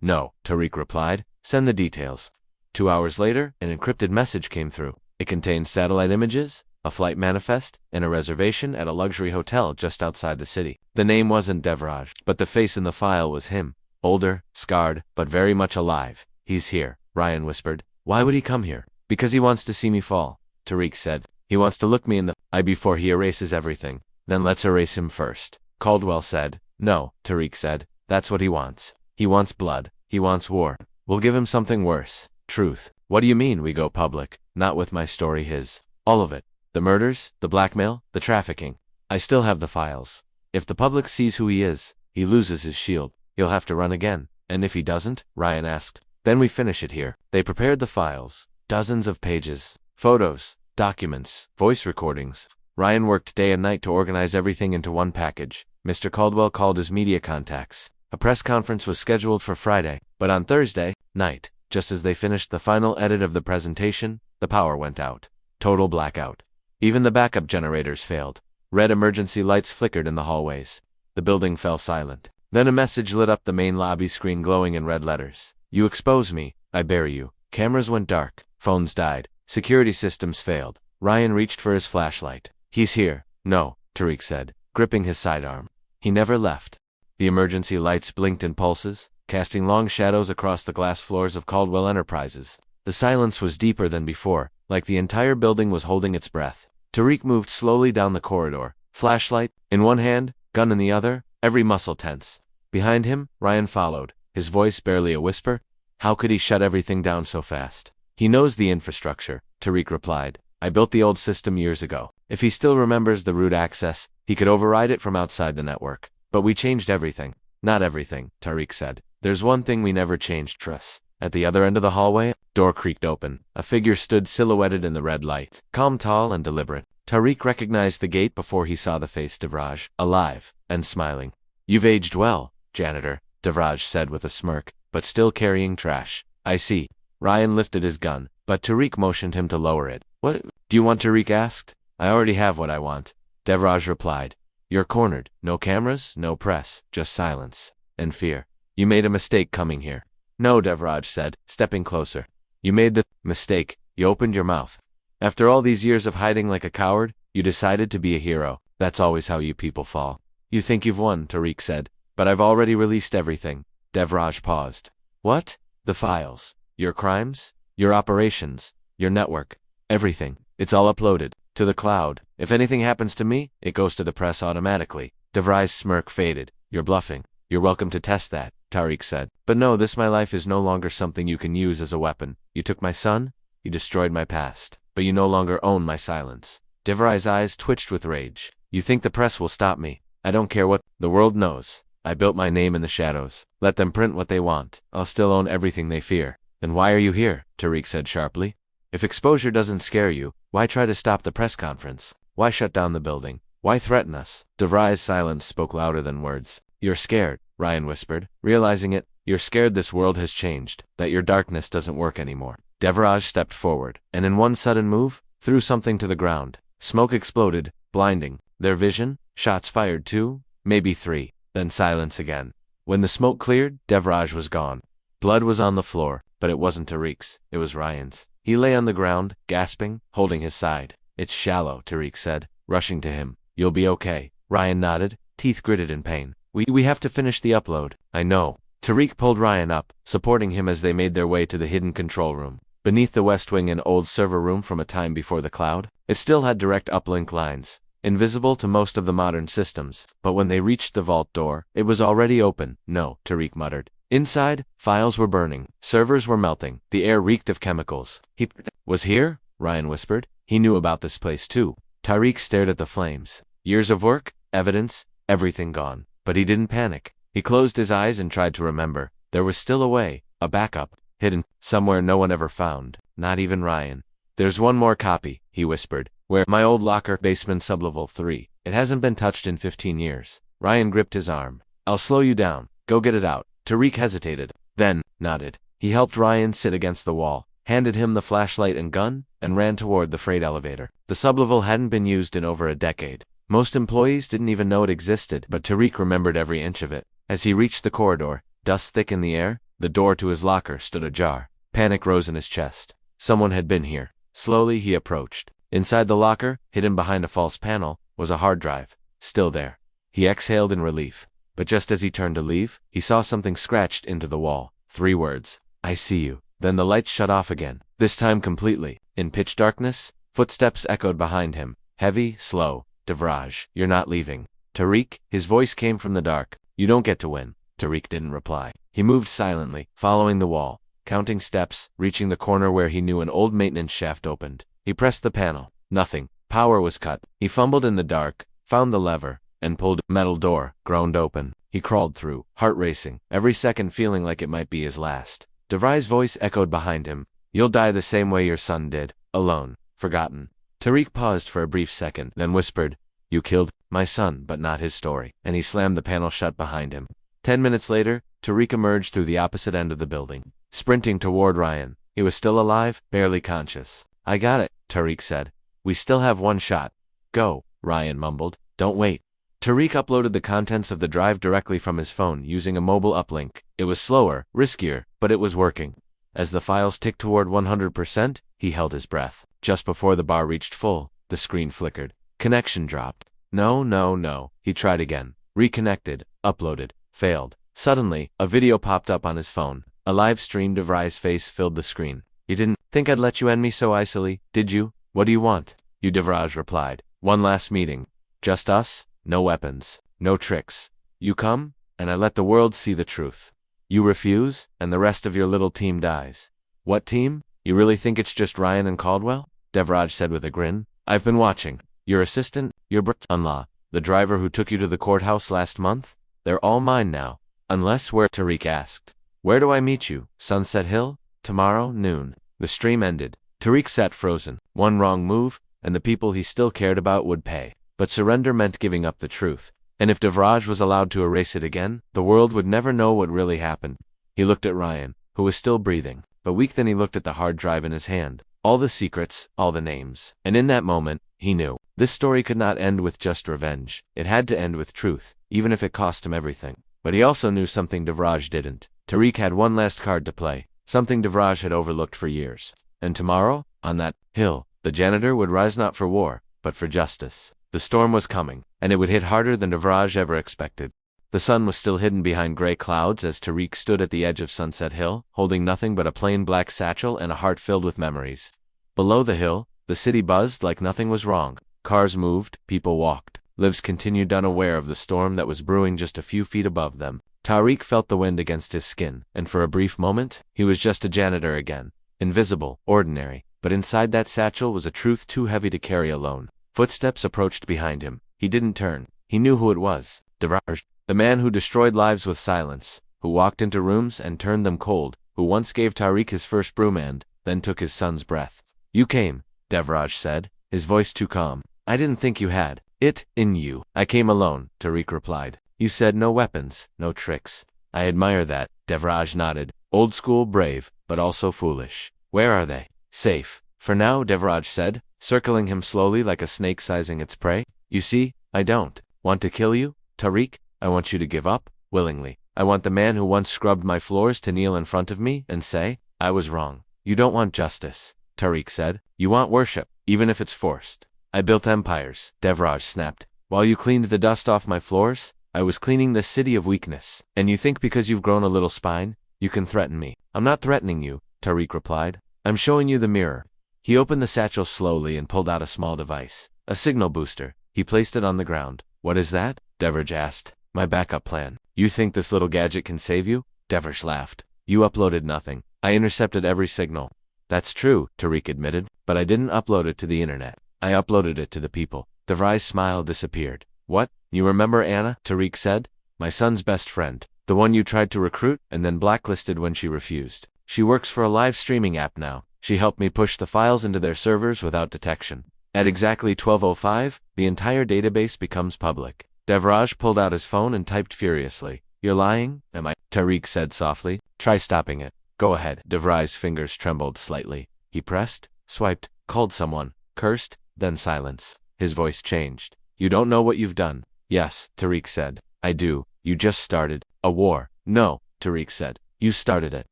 S1: "No," Tariq replied. "Send the details." 2 hours later, an encrypted message came through. It contained satellite images, a flight manifest, and a reservation at a luxury hotel just outside the city. The name wasn't Devraj, but the face in the file was him. Older, scarred, but very much alive. "He's here," Ryan whispered. "Why would he come here?" "Because he wants to see me fall," Tariq said. "He wants to look me in the eye before he erases everything." "Then let's erase him first," Caldwell said. "No," Tariq said. "That's what he wants. He wants blood. He wants war. We'll give him something worse. Truth." "What do you mean we go public?" "Not with my story, his. All of it. The murders, the blackmail, the trafficking. I still have the files. If the public sees who he is, he loses his shield. He'll have to run again." "And if he doesn't?" Ryan asked. "Then we finish it here." They prepared the files. Dozens of pages. Photos, documents, voice recordings. Ryan worked day and night to organize everything into one package. Mr. Caldwell called his media contacts. A press conference was scheduled for Friday, but on Thursday night, just as they finished the final edit of the presentation, the power went out. Total blackout. Even the backup generators failed. Red emergency lights flickered in the hallways. The building fell silent. Then a message lit up the main lobby screen glowing in red letters. "You expose me, I bury you." Cameras went dark. Phones died. Security systems failed. Ryan reached for his flashlight. "He's here." "No." Tariq said, gripping his sidearm. He never left. The emergency lights blinked in pulses, casting long shadows across the glass floors of Caldwell Enterprises. The silence was deeper than before, like the entire building was holding its breath. Tariq moved slowly down the corridor, flashlight in one hand, gun in the other, every muscle tense. Behind him, Ryan followed, his voice barely a whisper. How could he shut everything down so fast? He knows the infrastructure, Tariq replied. I built the old system years ago. If he still remembers the root access, he could override it from outside the network. But we changed everything. Not everything, Tariq said. There's one thing we never changed, trust. At the other end of the hallway, door creaked open. A figure stood silhouetted in the red light, calm, tall, and deliberate. Tariq recognized the gate before he saw the face Devraj, alive and smiling. You've aged well, Janitor, Devraj said with a smirk, but still carrying trash. I see. Ryan lifted his gun, but Tariq motioned him to lower it. What do you want? Tariq asked. I already have what I want, Devraj replied. You're cornered. No cameras, no press, just silence and fear. You made a mistake coming here. No, Devraj said, stepping closer. You made the mistake. You opened your mouth. After all these years of hiding like a coward, you decided to be a hero. That's always how you people fall. You think you've won, Tariq said. But I've already released everything. Devraj paused. What? The files. Your crimes? Your operations? Your network? Everything. It's all uploaded. To the cloud. If anything happens to me, it goes to the press automatically. Devraj's smirk faded. You're bluffing. You're welcome to test that, Tariq said. But no, my life is no longer something you can use as a weapon. You took my son? You destroyed my past. But you no longer own my silence. Devraj's eyes twitched with rage. You think the press will stop me? I don't care what the world knows. I built my name in the shadows. Let them print what they want. I'll still own everything they fear. Then why are you here? Tariq said sharply. If exposure doesn't scare you, why try to stop the press conference? Why shut down the building? Why threaten us? Devraj's silence spoke louder than words. You're scared, Ryan whispered. Realizing it, you're scared this world has changed, that your darkness doesn't work anymore. Devraj stepped forward, and in one sudden move, threw something to the ground. Smoke exploded, blinding. Their vision? Shots fired 2, maybe 3, then silence again. When the smoke cleared, Devraj was gone. Blood was on the floor, but it wasn't Tariq's, it was Ryan's. He lay on the ground, gasping, holding his side. It's shallow, Tariq said, rushing to him. You'll be okay. Ryan nodded, teeth gritted in pain. We have to finish the upload. I know. Tariq pulled Ryan up, supporting him as they made their way to the hidden control room. Beneath the West Wing, an old server room from a time before the cloud, it still had direct uplink lines, invisible to most of the modern systems. But when they reached the vault door, it was already open. No, Tariq muttered. Inside, files were burning, servers were melting, the air reeked of chemicals. He was here? Ryan whispered. He knew about this place too. Tariq stared at the flames. Years of work, evidence, everything gone. But he didn't panic. He closed his eyes and tried to remember. There was still a way, a backup, hidden, somewhere no one ever found, not even Ryan. There's one more copy, he whispered. Where? My old locker, basement sublevel 3. It hasn't been touched in 15 years. Ryan gripped his arm. I'll slow you down. Go get it out. Tariq hesitated, then nodded. He helped Ryan sit against the wall, handed him the flashlight and gun, and ran toward the freight elevator. The sublevel hadn't been used in over a decade. Most employees didn't even know it existed, but Tariq remembered every inch of it. As he reached the corridor, dust thick in the air, the door to his locker stood ajar. Panic rose in his chest. Someone had been here. Slowly he approached. Inside the locker, hidden behind a false panel, was a hard drive. Still there. He exhaled in relief. But just as he turned to leave, he saw something scratched into the wall. 3 words. I see you. Then the lights shut off again. This time completely. In pitch darkness, footsteps echoed behind him. Heavy, slow. Devraj, you're not leaving. Tariq, his voice came from the dark. You don't get to win. Tariq didn't reply. He moved silently, following the wall, counting steps, reaching the corner where he knew an old maintenance shaft opened. He pressed the panel. Nothing. Power was cut. He fumbled in the dark, found the lever, and pulled. Metal door groaned open. He crawled through, heart racing, every second feeling like it might be his last. Devraj's voice echoed behind him. You'll die the same way your son did, alone, forgotten. Tariq paused for a brief second, then whispered, You killed my son, but not his story. And he slammed the panel shut behind him. 10 minutes later, Tariq emerged through the opposite end of the building, sprinting toward Ryan. He was still alive, barely conscious. I got it, Tariq said. We still have 1 shot. Go, Ryan mumbled. Don't wait. Tariq uploaded the contents of the drive directly from his phone using a mobile uplink. It was slower, riskier, but it was working. As the files ticked toward 100%, he held his breath. Just before the bar reached full, the screen flickered. Connection dropped. No, no, no. He tried again. Reconnected. Uploaded. Failed. Suddenly, a video popped up on his phone. A live stream of Rai's face filled the screen. You didn't think I'd let you end me so easily, did you? What do you want? You, Devraj replied. One last meeting. Just us? No weapons. No tricks. You come, and I let the world see the truth. You refuse, and the rest of your little team dies. What team? You really think it's just Ryan and Caldwell? Devraj said with a grin. I've been watching. Your assistant, your brother-in-law, the driver who took you to the courthouse last month? They're all mine now. Unless where? Tariq asked. Where do I meet you? Sunset Hill? Tomorrow, noon. The stream ended. Tariq sat frozen. One wrong move, and the people he still cared about would pay. But surrender meant giving up the truth. And if Devraj was allowed to erase it again, the world would never know what really happened. He looked at Ryan, who was still breathing, but weak. Then he looked at the hard drive in his hand. All the secrets, all the names. And in that moment, he knew. This story could not end with just revenge. It had to end with truth, even if it cost him everything. But he also knew something Devraj didn't. Tariq had one last card to play, something Devraj had overlooked for years. And tomorrow, on that hill, the janitor would rise not for war, but for justice. The storm was coming, and it would hit harder than Devraj ever expected. The sun was still hidden behind gray clouds as Tariq stood at the edge of Sunset Hill, holding nothing but a plain black satchel and a heart filled with memories. Below the hill, the city buzzed like nothing was wrong. Cars moved, people walked. Lives continued unaware of the storm that was brewing just a few feet above them. Tariq felt the wind against his skin, and for a brief moment, he was just a janitor again. Invisible, ordinary, but inside that satchel was a truth too heavy to carry alone. Footsteps approached behind him. He didn't turn. He knew who it was. Devraj, the man who destroyed lives with silence, who walked into rooms and turned them cold, who once gave Tariq his first broom and then took his son's breath. You came, Devraj said, his voice too calm. I didn't think you had it in you. I came alone, Tariq replied. You said no weapons, no tricks. I admire that, Devraj nodded. Old school, brave, but also foolish. Where are they? Safe. For now, Devraj said, circling him slowly like a snake sizing its prey. You see, I don't want to kill you, Tariq. I want you to give up, willingly. I want the man who once scrubbed my floors to kneel in front of me and say, I was wrong. You don't want justice, Tariq said. You want worship, even if it's forced. I built empires, Devraj snapped. While you cleaned the dust off my floors, I was cleaning this city of weakness. And you think because you've grown a little spine, you can threaten me. I'm not threatening you, Tariq replied. I'm showing you the mirror. He opened the satchel slowly and pulled out a small device. A signal booster. He placed it on the ground. What is that? Devraj asked. My backup plan. You think this little gadget can save you? Devraj laughed. You uploaded nothing. I intercepted every signal. That's true, Tariq admitted, but I didn't upload it to the internet. I uploaded it to the people. Devraj's smile disappeared. What? You remember Anna? Tariq said. My son's best friend. The one you tried to recruit and then blacklisted when she refused. She works for a live streaming app now. She helped me push the files into their servers without detection. At exactly 12:05, the entire database becomes public. Devraj pulled out his phone and typed furiously. You're lying? Am I? Tariq said softly. Try stopping it. Go ahead. Devraj's fingers trembled slightly. He pressed, swiped, called someone, cursed, then silence. His voice changed. You don't know what you've done. Yes, Tariq said. I do. You just started a war. No, Tariq said. You started it.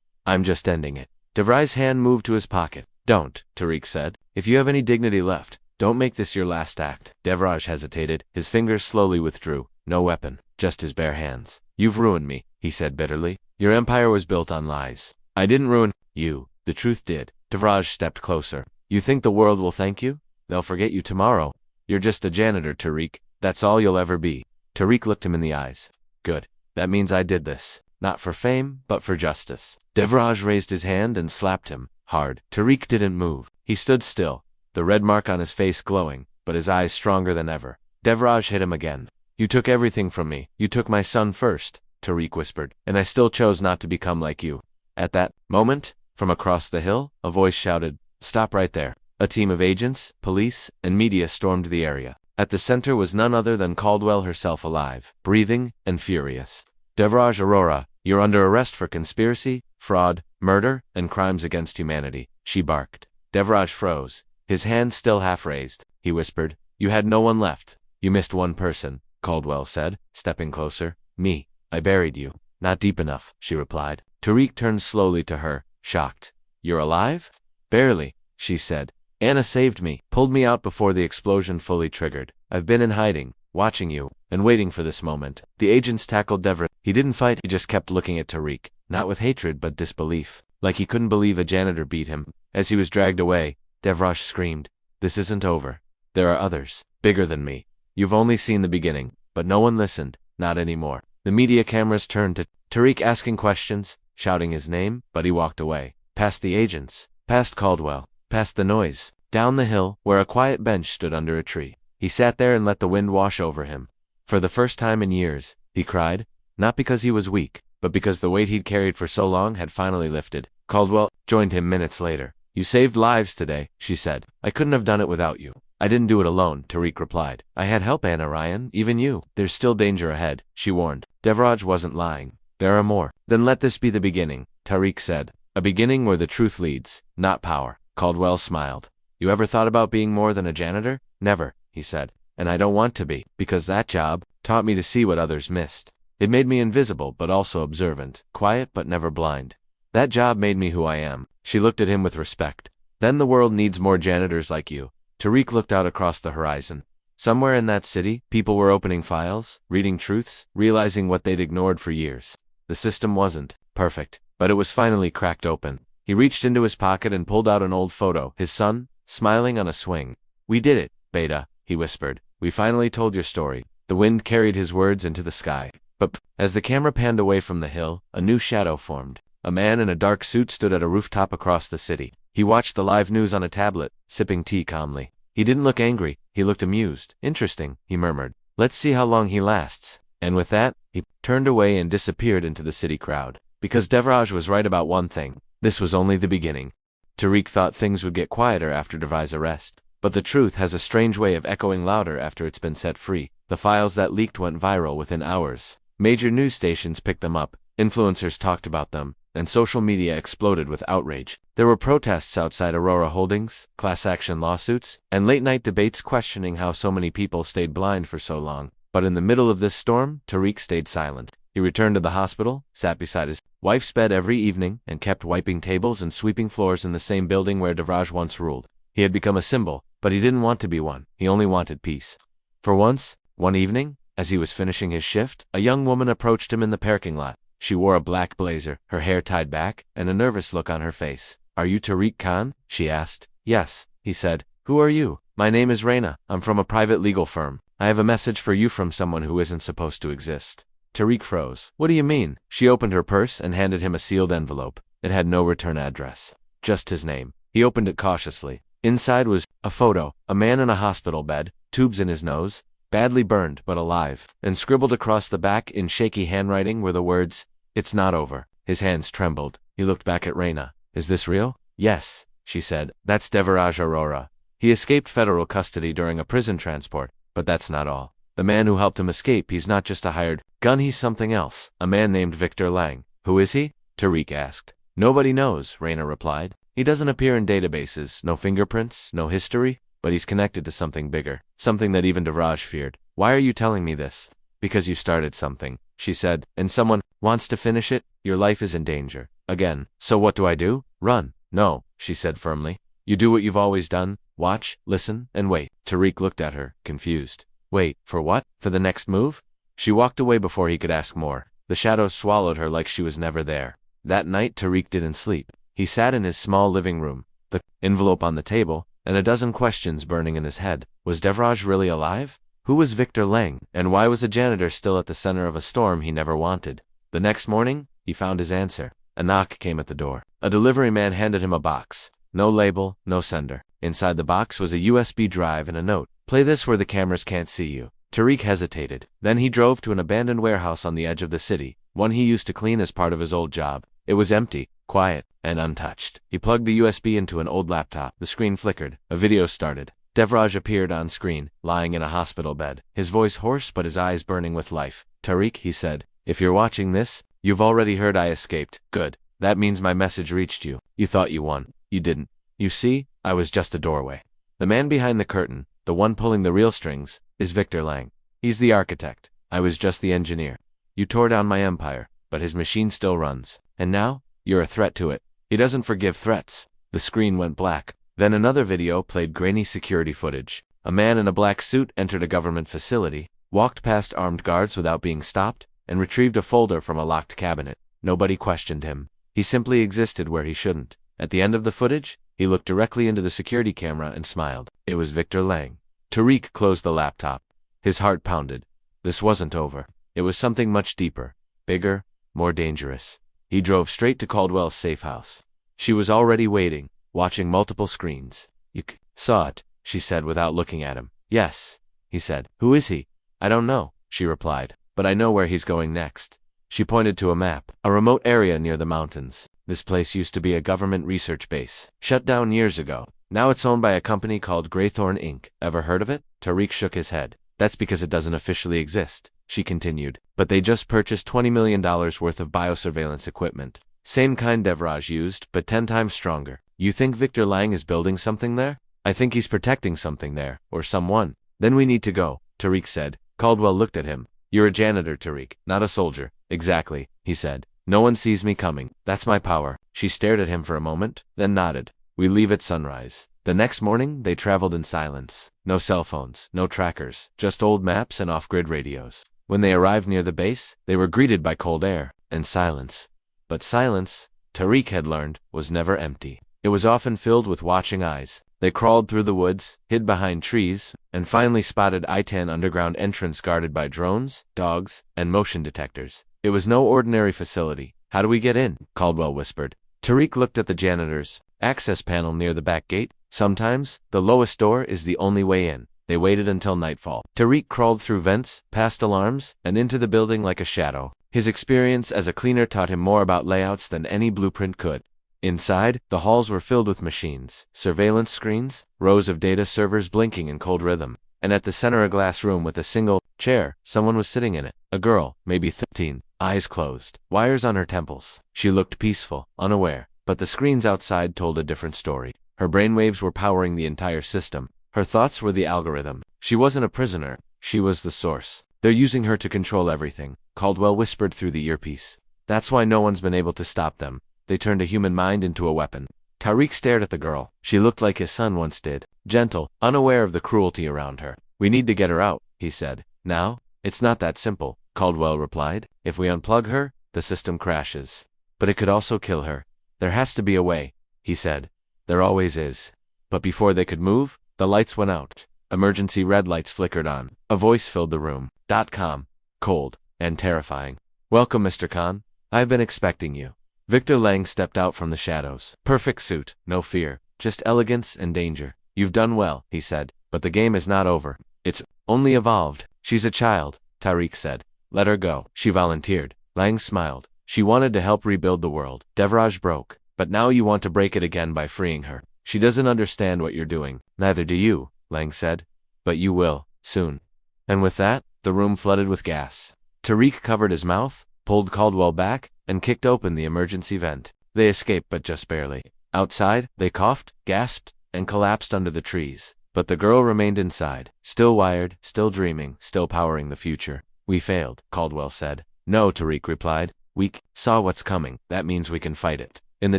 S1: I'm just ending it. Devraj's hand moved to his pocket. Don't, Tariq said. If you have any dignity left, don't make this your last act. Devraj hesitated. His fingers slowly withdrew. No weapon, just his bare hands. You've ruined me, he said bitterly. Your empire was built on lies. I didn't ruin you. The truth did. Devraj stepped closer. You think the world will thank you? They'll forget you tomorrow. You're just a janitor, Tariq. That's all you'll ever be. Tariq looked him in the eyes. Good. That means I did this. Not for fame, but for justice. Devraj raised his hand and slapped him, hard. Tariq didn't move. He stood still, the red mark on his face glowing, but his eyes stronger than ever. Devraj hit him again. You took everything from me. You took my son first, Tariq whispered, and I still chose not to become like you. At that moment, from across the hill, a voice shouted, Stop right there. A team of agents, police, and media stormed the area. At the center was none other than Caldwell herself, alive, breathing, and furious. Devraj Aurora, you're under arrest for conspiracy, fraud, murder, and crimes against humanity, she barked. Devraj froze, his hand still half raised. He whispered, You had no one left. You missed one person, Caldwell said, stepping closer. Me. I buried you. Not deep enough, she replied. Tariq turned slowly to her, shocked. You're alive? Barely, she said. Anna saved me, pulled me out before the explosion fully triggered. I've been in hiding, watching you, and waiting for this moment. The agents tackled Devraj. He didn't fight, he just kept looking at Tariq, not with hatred but disbelief, like he couldn't believe a janitor beat him. As he was dragged away, Devraj screamed, "This isn't over. There are others, bigger than me. You've only seen the beginning." But no one listened, not anymore. The media cameras turned to Tariq asking questions, shouting his name, but he walked away. Past the agents, past Caldwell, past the noise, down the hill, where a quiet bench stood under a tree. He sat there and let the wind wash over him. For the first time in years, he cried, not because he was weak, but because the weight he'd carried for so long had finally lifted. Caldwell joined him minutes later. "You saved lives today," she said. "I couldn't have done it without you." "I didn't do it alone," Tariq replied. "I had help, Anna Ryan, even you." "There's still danger ahead," she warned. Devraj wasn't lying. "There are more." "Then let this be the beginning," Tariq said. "A beginning where the truth leads, not power." Caldwell smiled. "You ever thought about being more than a janitor?" "Never," he said. "And I don't want to be, because that job taught me to see what others missed. It made me invisible but also observant, quiet but never blind. That job made me who I am." She looked at him with respect. "Then the world needs more janitors like you." Tariq looked out across the horizon. Somewhere in that city, people were opening files, reading truths, realizing what they'd ignored for years. The system wasn't perfect, but it was finally cracked open. He reached into his pocket and pulled out an old photo, his son, smiling on a swing. "We did it, Beta," he whispered. "We finally told your story." The wind carried his words into the sky. But as the camera panned away from the hill, a new shadow formed. A man in a dark suit stood at a rooftop across the city. He watched the live news on a tablet, sipping tea calmly. He didn't look angry, he looked amused. "Interesting," he murmured. "Let's see how long he lasts." And with that, he turned away and disappeared into the city crowd. Because Devraj was right about one thing. This was only the beginning. Tariq thought things would get quieter after Devraj's arrest. But the truth has a strange way of echoing louder after it's been set free. The files that leaked went viral within hours. Major news stations picked them up, influencers talked about them, and social media exploded with outrage. There were protests outside Aurora Holdings, class action lawsuits, and late-night debates questioning how so many people stayed blind for so long. But in the middle of this storm, Tariq stayed silent. He returned to the hospital, sat beside his wife's bed every evening, and kept wiping tables and sweeping floors in the same building where Devraj once ruled. He had become a symbol, but he didn't want to be one. He only wanted peace. For once, one evening, as he was finishing his shift, a young woman approached him in the parking lot. She wore a black blazer, her hair tied back, and a nervous look on her face. "Are you Tariq Khan?" she asked. "Yes," he said. "Who are you?" "My name is Reina. I'm from a private legal firm. I have a message for you from someone who isn't supposed to exist." Tariq froze. "What do you mean?" She opened her purse and handed him a sealed envelope. It had no return address. Just his name. He opened it cautiously. Inside was a photo, a man in a hospital bed, tubes in his nose, badly burned but alive, and scribbled across the back in shaky handwriting were the words, "It's not over." His hands trembled. He looked back at Reina. "Is this real?" "Yes," she said. "That's Devraj Aurora. He escaped federal custody during a prison transport, but that's not all. The man who helped him escape, he's not just a hired gun, he's something else. A man named Victor Lang." "Who is he?" Tariq asked. "Nobody knows," Reina replied. "He doesn't appear in databases, no fingerprints, no history, but he's connected to something bigger, something that even Devraj feared." "Why are you telling me this?" "Because you started something," she said, "and someone wants to finish it. Your life is in danger. Again. So what do I do? Run." "No," she said firmly. "You do what you've always done. Watch, listen, and wait." Tariq looked at her, confused. "Wait, for what? For the next move?" She walked away before he could ask more. The shadows swallowed her like she was never there. That night Tariq didn't sleep. He sat in his small living room, the envelope on the table, and a dozen questions burning in his head. Was Devraj really alive? Who was Victor Lang, and why was a janitor still at the center of a storm he never wanted? The next morning, he found his answer. A knock came at the door. A delivery man handed him a box. No label, no sender. Inside the box was a USB drive and a note. "Play this where the cameras can't see you." Tariq hesitated. Then he drove to an abandoned warehouse on the edge of the city, one he used to clean as part of his old job. It was empty, quiet, and untouched. He plugged the USB into an old laptop. The screen flickered. A video started. Devraj appeared on screen, lying in a hospital bed, his voice hoarse but his eyes burning with life. "Tariq," he said, "if you're watching this, you've already heard I escaped. Good. That means my message reached you. You thought you won. You didn't. You see, I was just a doorway. The man behind the curtain, the one pulling the real strings, is Victor Lang. He's the architect. I was just the engineer. You tore down my empire, but his machine still runs. And now, you're a threat to it. He doesn't forgive threats." The screen went black. Then another video played grainy security footage. A man in a black suit entered a government facility. walked past armed guards without being stopped, and retrieved a folder from a locked cabinet. Nobody questioned him. He simply existed where he shouldn't. At the end of the footage, he looked directly into the security camera and smiled. It was Victor Lang. Tariq closed the laptop. His heart pounded. This wasn't over. It was something much deeper, bigger, more dangerous. He drove straight to Caldwell's safe house. She was already waiting, watching multiple screens. You saw it, she said without looking at him. Yes, he said. Who is he? I don't know, she replied, but I know where he's going next. She pointed to a map, a remote area near the mountains. This place used to be a government research base, shut down years ago. Now it's owned by a company called Graythorn Inc. Ever heard of it? Tariq shook his head. That's because it doesn't officially exist, she continued, but they just purchased $20 million worth of biosurveillance equipment. Same kind Devraj used, but 10 times stronger. You think Victor Lang is building something there? I think he's protecting something there, or someone. Then we need to go, Tariq said. Caldwell looked at him. You're a janitor, Tariq, not a soldier. Exactly, he said. No one sees me coming. That's my power. She stared at him for a moment, then nodded. We leave at sunrise. The next morning, they traveled in silence. No cell phones, no trackers, just old maps and off-grid radios. When they arrived near the base, they were greeted by cold air and silence. But silence, Tariq had learned, was never empty. It was often filled with watching eyes. They crawled through the woods, hid behind trees, and finally spotted I-10 underground entrance guarded by drones, dogs, and motion detectors. It was no ordinary facility. How do we get in? Caldwell whispered. Tariq looked at the janitor's access panel near the back gate. Sometimes, the lowest door is the only way in. They waited until nightfall. Tariq crawled through vents, past alarms, and into the building like a shadow. His experience as a cleaner taught him more about layouts than any blueprint could. Inside, the halls were filled with machines, surveillance screens, rows of data servers blinking in cold rhythm, and at the center a glass room with a single chair. Someone was sitting in it. A girl, maybe 13, eyes closed, wires on her temples. She looked peaceful, unaware, but the screens outside told a different story. Her brainwaves were powering the entire system. Her thoughts were the algorithm. She wasn't a prisoner. She was the source. They're using her to control everything, Caldwell whispered through the earpiece. That's why no one's been able to stop them. They turned a human mind into a weapon. Tariq stared at the girl. She looked like his son once did, gentle, unaware of the cruelty around her. We need to get her out, he said. Now? It's not that simple, Caldwell replied. If we unplug her, the system crashes. But it could also kill her. There has to be a way, he said. There always is. But before they could move, the lights went out. Emergency red lights flickered on. A voice filled the room. .com. Cold and terrifying. Welcome, Mr. Khan. I've been expecting you. Victor Lang stepped out from the shadows. Perfect suit, no fear, just elegance and danger. You've done well, he said, but the game is not over. It's only evolved. She's a child, Tariq said. Let her go. She volunteered. Lang smiled. She wanted to help rebuild the world. Devraj broke, but now you want to break it again by freeing her. She doesn't understand what you're doing. Neither do you, Lang said. But you will, soon. And with that, the room flooded with gas. Tariq covered his mouth, pulled Caldwell back, and kicked open the emergency vent. They escaped, but just barely. Outside, they coughed, gasped, and collapsed under the trees. But the girl remained inside, still wired, still dreaming, still powering the future. We failed, Caldwell said. No, Tariq replied. We saw what's coming. That means we can fight it. In the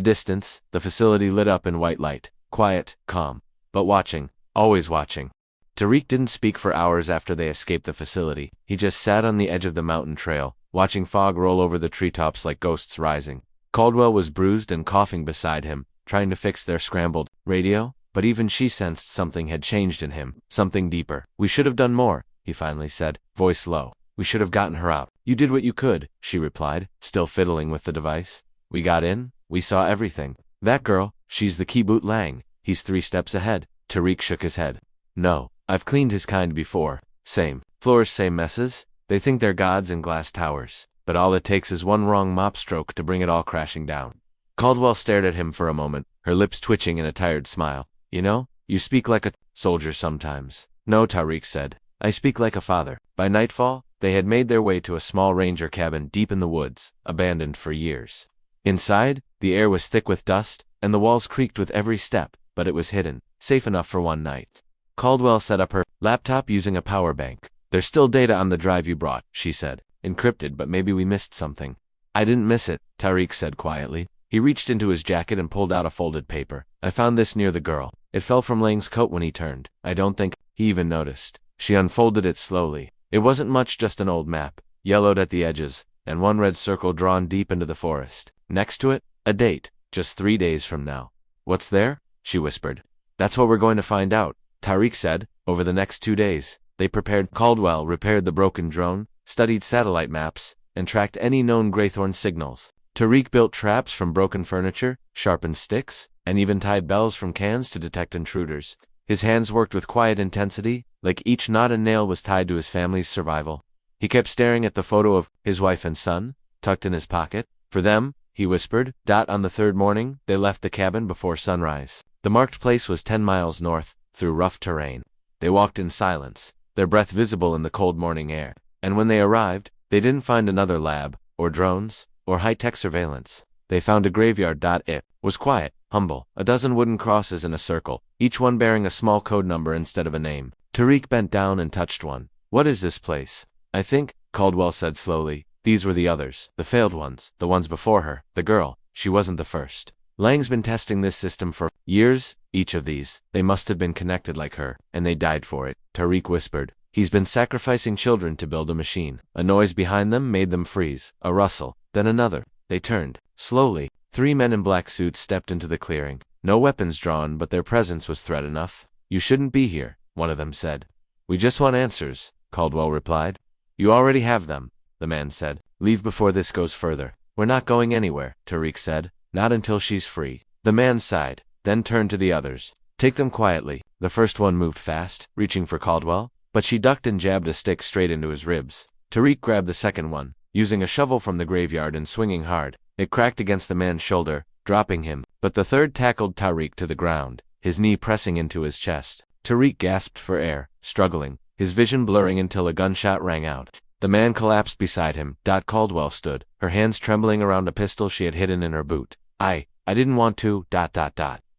S1: distance, the facility lit up in white light. Quiet, calm, but watching, always watching. Tariq didn't speak for hours after they escaped the facility. He just sat on the edge of the mountain trail, watching fog roll over the treetops like ghosts rising. Caldwell was bruised and coughing beside him, trying to fix their scrambled radio, but even she sensed something had changed in him, something deeper. We should have done more, he finally said, voice low. We should have gotten her out. You did what you could, she replied, still fiddling with the device. We got in, we saw everything. That girl, she's the Kibbut Lang. He's 3 steps ahead. Tariq shook his head. No, I've cleaned his kind before. Same. Floors, same messes. They think they're gods in glass towers, but all it takes is one wrong mop stroke to bring it all crashing down. Caldwell stared at him for a moment, her lips twitching in a tired smile. You know, you speak like a soldier sometimes. No, Tariq said. I speak like a father. By nightfall, they had made their way to a small ranger cabin deep in the woods, abandoned for years. Inside, the air was thick with dust, and the walls creaked with every step, but it was hidden, safe enough for one night. Caldwell set up her laptop using a power bank. There's still data on the drive you brought, she said. Encrypted, but maybe we missed something. I didn't miss it, Tariq said quietly. He reached into his jacket and pulled out a folded paper. I found this near the girl. It fell from Lang's coat when he turned. I don't think he even noticed. She unfolded it slowly. It wasn't much, just an old map, yellowed at the edges, and one red circle drawn deep into the forest. Next to it, a date, just 3 days from now. What's there? She whispered. That's what we're going to find out, Tariq said. Over the next 2 days, they prepared. Caldwell repaired the broken drone, studied satellite maps, and tracked any known Greythorn signals. Tariq built traps from broken furniture, sharpened sticks, and even tied bells from cans to detect intruders. His hands worked with quiet intensity, like each knot and nail was tied to his family's survival. He kept staring at the photo of his wife and son, tucked in his pocket. For them, he whispered. On the third morning, they left the cabin before sunrise. The marked place was 10 miles north, through rough terrain. They walked in silence, their breath visible in the cold morning air. And when they arrived, they didn't find another lab, or drones, or high-tech surveillance. They found a graveyard. It was quiet, humble, a dozen wooden crosses in a circle, each one bearing a small code number instead of a name. Tariq bent down and touched one. What is this place? I think, Caldwell said slowly, these were the others, the failed ones, the ones before her, the girl. She wasn't the first. Lang's been testing this system for years, each of these. They must have been connected like her, and they died for it, Tariq whispered. He's been sacrificing children to build a machine. A noise behind them made them freeze, a rustle, then another. They turned. Slowly, 3 men in black suits stepped into the clearing. No weapons drawn, but their presence was threat enough. You shouldn't be here, one of them said. We just want answers, Caldwell replied. You already have them, the man said. Leave before this goes further. We're not going anywhere, Tariq said. Not until she's free. The man sighed, then turned to the others. Take them quietly. The first one moved fast, reaching for Caldwell, but she ducked and jabbed a stick straight into his ribs. Tariq grabbed the second one, using a shovel from the graveyard and swinging hard. It cracked against the man's shoulder, dropping him, but the third tackled Tariq to the ground, his knee pressing into his chest. Tariq gasped for air, struggling, his vision blurring until a gunshot rang out. The man collapsed beside him. Caldwell stood, her hands trembling around a pistol she had hidden in her boot. I didn't want to.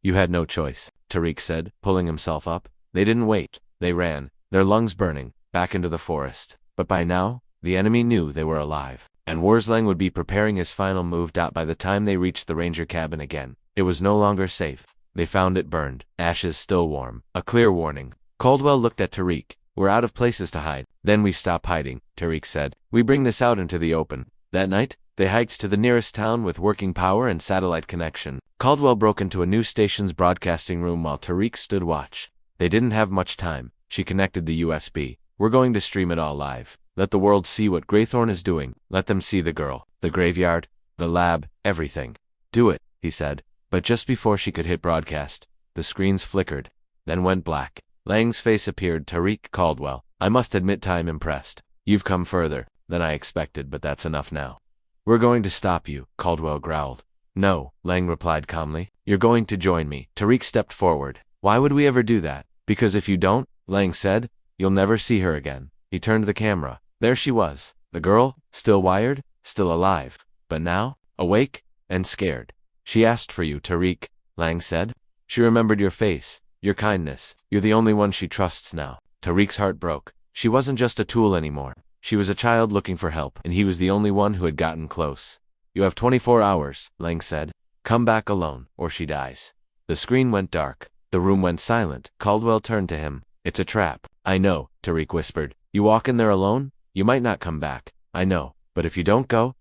S1: You had no choice, Tariq said, pulling himself up. They didn't wait. They ran, their lungs burning, back into the forest. But by now, the enemy knew they were alive, and Worslang would be preparing his final move. By the time they reached the ranger cabin again, it was no longer safe. They found it burned, ashes still warm. A clear warning. Caldwell looked at Tariq. We're out of places to hide. Then we stop hiding, Tariq said. We bring this out into the open. That night, they hiked to the nearest town with working power and satellite connection. Caldwell broke into a news station's broadcasting room while Tariq stood watch. They didn't have much time. She connected the USB. We're going to stream it all live. Let the world see what Greythorn is doing. Let them see the girl, the graveyard, the lab, everything. Do it, he said. But just before she could hit broadcast, the screens flickered, then went black. Lang's face appeared. Tariq. Caldwell. I must admit I'm impressed. You've come further than I expected, but that's enough now. We're going to stop you, Caldwell growled. No, Lang replied calmly. You're going to join me. Tariq stepped forward. Why would we ever do that? Because if you don't, Lang said, you'll never see her again. He turned the camera. There she was. The girl, still wired, still alive, but now, awake and scared. She asked for you, Tariq, Lang said. She remembered your face, your kindness. You're the only one she trusts now. Tariq's heart broke. She wasn't just a tool anymore. She was a child looking for help, and he was the only one who had gotten close. You have 24 hours, Lang said. Come back alone, or she dies. The screen went dark. The room went silent. Caldwell turned to him. It's a trap. I know, Tariq whispered. You walk in there alone, you might not come back. I know, but if you don't go,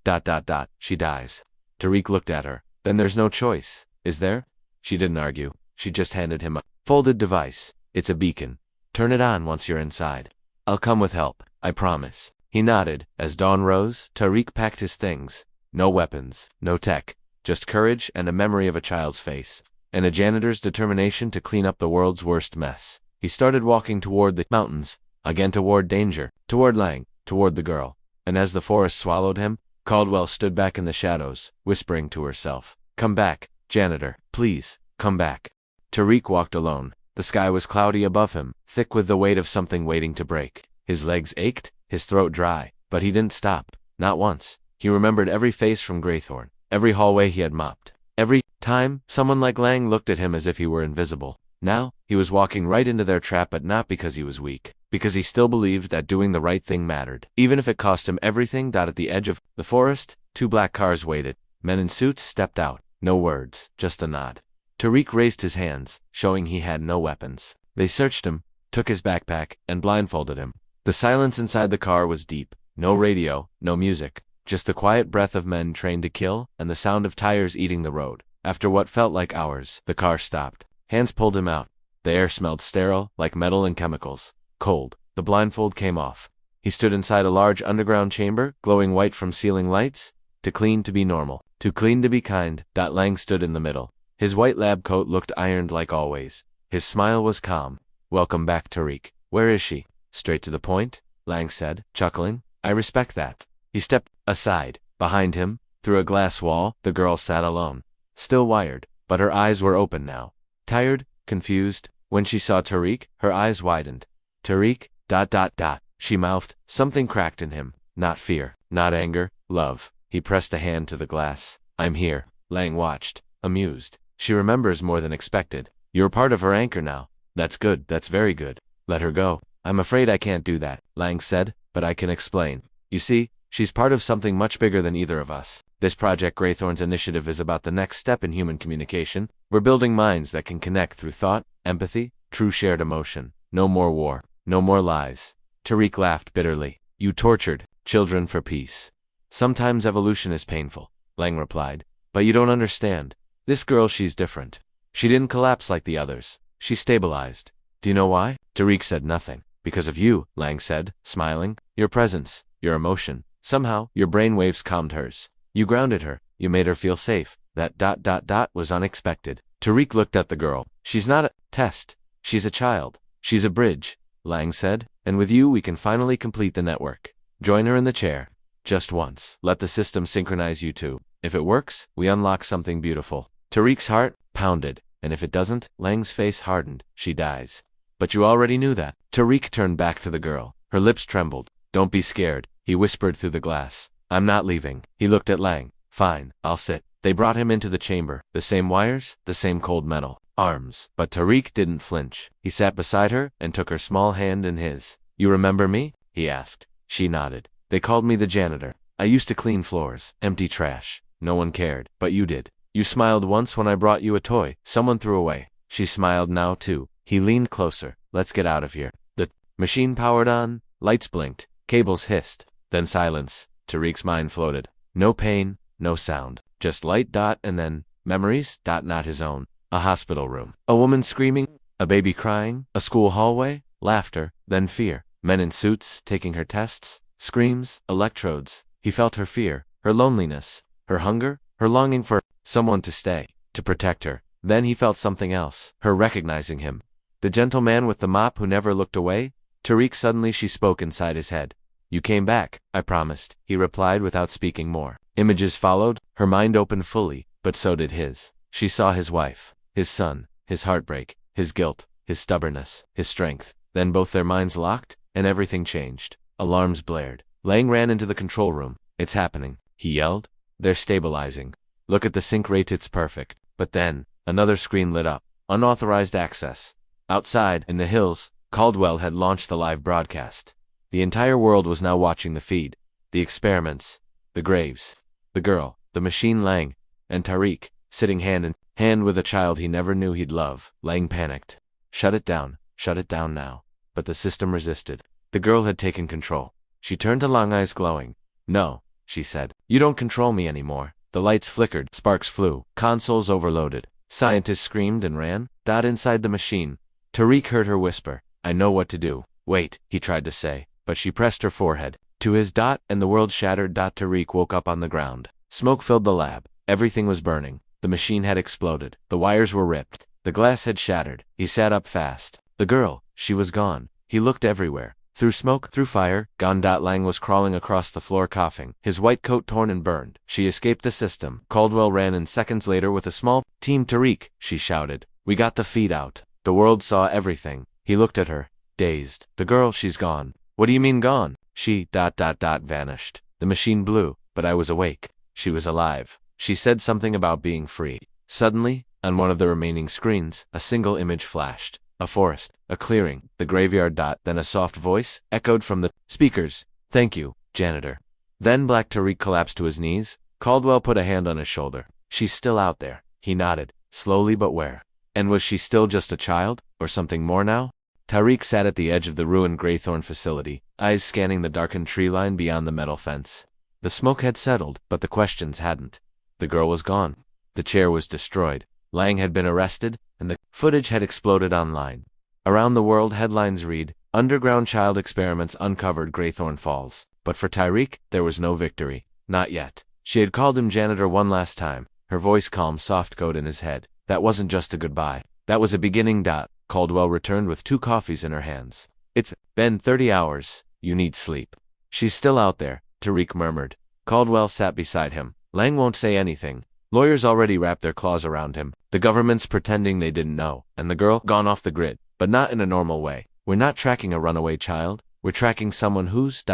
S1: she dies. Tariq looked at her. Then there's no choice, is there? She didn't argue. She just handed him a folded device. It's a beacon. Turn it on once you're inside. I'll come with help, I promise. He nodded. As dawn rose, Tariq packed his things. No weapons, no tech, just courage and a memory of a child's face, and a janitor's determination to clean up the world's worst mess. He started walking toward the mountains, again toward danger, toward Lang, toward the girl. And as the forest swallowed him, Caldwell stood back in the shadows, whispering to herself, Come back, janitor, please, come back. Tariq walked alone. The sky was cloudy above him, thick with the weight of something waiting to break. His legs ached, his throat dry, but he didn't stop, not once. He remembered every face from Greythorn, every hallway he had mopped. Every time, someone like Lang looked at him as if he were invisible. Now, he was walking right into their trap, but not because he was weak, because he still believed that doing the right thing mattered, even if it cost him everything. At the edge of the forest, 2 black cars waited. Men in suits stepped out. No words, just a nod. Tariq raised his hands, showing he had no weapons. They searched him, took his backpack, and blindfolded him. The silence inside the car was deep. No radio, no music, just the quiet breath of men trained to kill and the sound of tires eating the road. After what felt like hours, the car stopped. Hands pulled him out. The air smelled sterile, like metal and chemicals. Cold. The blindfold came off. He stood inside a large underground chamber, glowing white from ceiling lights. Too clean to be normal. Too clean to be kind. Lang stood in the middle. His white lab coat looked ironed like always. His smile was calm. Welcome back, Tariq. Where is she? Straight to the point, Lang said, chuckling. I respect that. He stepped aside. Behind him, through a glass wall, the girl sat alone. Still wired, but her eyes were open now. Tired, confused. When she saw Tariq, her eyes widened. Tariq, ... She mouthed. Something cracked in him. Not fear, not anger, love. He pressed a hand to the glass. I'm here. Lang watched, amused. She remembers more than expected. You're part of her anchor now. That's good, that's very good. Let her go. I'm afraid I can't do that, Lang said, but I can explain. You see, she's part of something much bigger than either of us. This Project Greythorn's initiative is about the next step in human communication. We're building minds that can connect through thought, empathy, true shared emotion. No more war. No more lies. Tariq laughed bitterly. You tortured children for peace. Sometimes evolution is painful, Lang replied. But you don't understand. This girl, she's different. She didn't collapse like the others. She stabilized. Do you know why? Tariq said nothing. Because of you, Lang said, smiling. Your presence, your emotion. Somehow, your brainwaves calmed hers. You grounded her. You made her feel safe. That ... was unexpected. Tariq looked at the girl. She's not a test. She's a child. She's a bridge, Lang said. And with you, we can finally complete the network. Join her in the chair. Just once. Let the system synchronize you two. If it works, we unlock something beautiful. Tariq's heart pounded. And if it doesn't, Lang's face hardened. She dies. But you already knew that. Tariq turned back to the girl. Her lips trembled. Don't be scared, he whispered through the glass. I'm not leaving. He looked at Lang. Fine, I'll sit. They brought him into the chamber. The same wires, the same cold metal. Arms. But Tariq didn't flinch. He sat beside her and took her small hand in his. You remember me? He asked. She nodded. They called me the janitor. I used to clean floors, empty trash. No one cared, but you did. You smiled once when I brought you a toy someone threw away. She smiled now too. He leaned closer. Let's get out of here. The machine powered on. Lights blinked. Cables hissed. Then silence. Tariq's mind floated. No pain, no sound. Just light ... and then memories ... not his own. A hospital room. A woman screaming. A baby crying. A school hallway. Laughter. Then fear. Men in suits taking her tests. Screams. Electrodes. He felt her fear. Her loneliness. Her hunger. Her longing for someone to stay. To protect her. Then he felt something else. Her recognizing him. The gentleman with the mop who never looked away. Tariq, suddenly she spoke inside his head. You came back, I promised, he replied without speaking more. Images followed. Her mind opened fully, but so did his. She saw his wife, his son, his heartbreak, his guilt, his stubbornness, his strength. Then both their minds locked, and everything changed. Alarms blared. Lang ran into the control room. It's happening, he yelled. They're stabilizing. Look at the sync rate, it's perfect. But then, another screen lit up. Unauthorized access. Outside, in the hills, Caldwell had launched the live broadcast. The entire world was now watching the feed. The experiments, the graves, the girl, the machine Lang, and Tariq, sitting hand in hand with a child he never knew he'd love. Lang panicked. Shut it down now. But the system resisted. The girl had taken control. She turned to Lang, eyes glowing. No, she said. You don't control me anymore. The lights flickered, sparks flew, consoles overloaded. Scientists screamed and ran. Inside the machine. Tariq heard her whisper, I know what to do. Wait, he tried to say, but she pressed her forehead. To his ... and the world shattered. Tariq woke up on the ground. Smoke filled the lab. Everything was burning. The machine had exploded. The wires were ripped. The glass had shattered. He sat up fast. The girl, she was gone. He looked everywhere. Through smoke, through fire, gone. Lang was crawling across the floor coughing, his white coat torn and burned. She escaped the system. Caldwell ran in seconds later with a small team. Tariq, she shouted. We got the feed out. The world saw everything. He looked at her, dazed. The girl, she's gone. What do you mean gone? She ... vanished. The machine blew, but I was awake. She was alive. She said something about being free. Suddenly, on one of the remaining screens, a single image flashed. A forest, a clearing, the graveyard. Then a soft voice echoed from the speakers. Thank you, janitor. Then Black Tariq collapsed to his knees. Caldwell put a hand on his shoulder. She's still out there. He nodded, slowly but where? And was she still just a child, or something more now? Tariq sat at the edge of the ruined Greythorn facility, eyes scanning the darkened tree line beyond the metal fence. The smoke had settled, but the questions hadn't. The girl was gone. The chair was destroyed. Lang had been arrested, and the footage had exploded online. Around the world, headlines read, "Underground child experiments uncovered Greythorn Falls." But for Tariq, there was no victory. Not yet. She had called him Janitor one last time, her voice calm, soft code in his head. That wasn't just a goodbye. That was a beginning. Caldwell returned with 2 coffees in her hands. "It's been 30 hours. You need sleep." "She's still out there," Tariq murmured. Caldwell sat beside him. "Lang won't say anything. Lawyers already wrapped their claws around him. The government's pretending they didn't know. And the girl, gone off the grid. But not in a normal way. We're not tracking a runaway child. We're tracking someone who's ...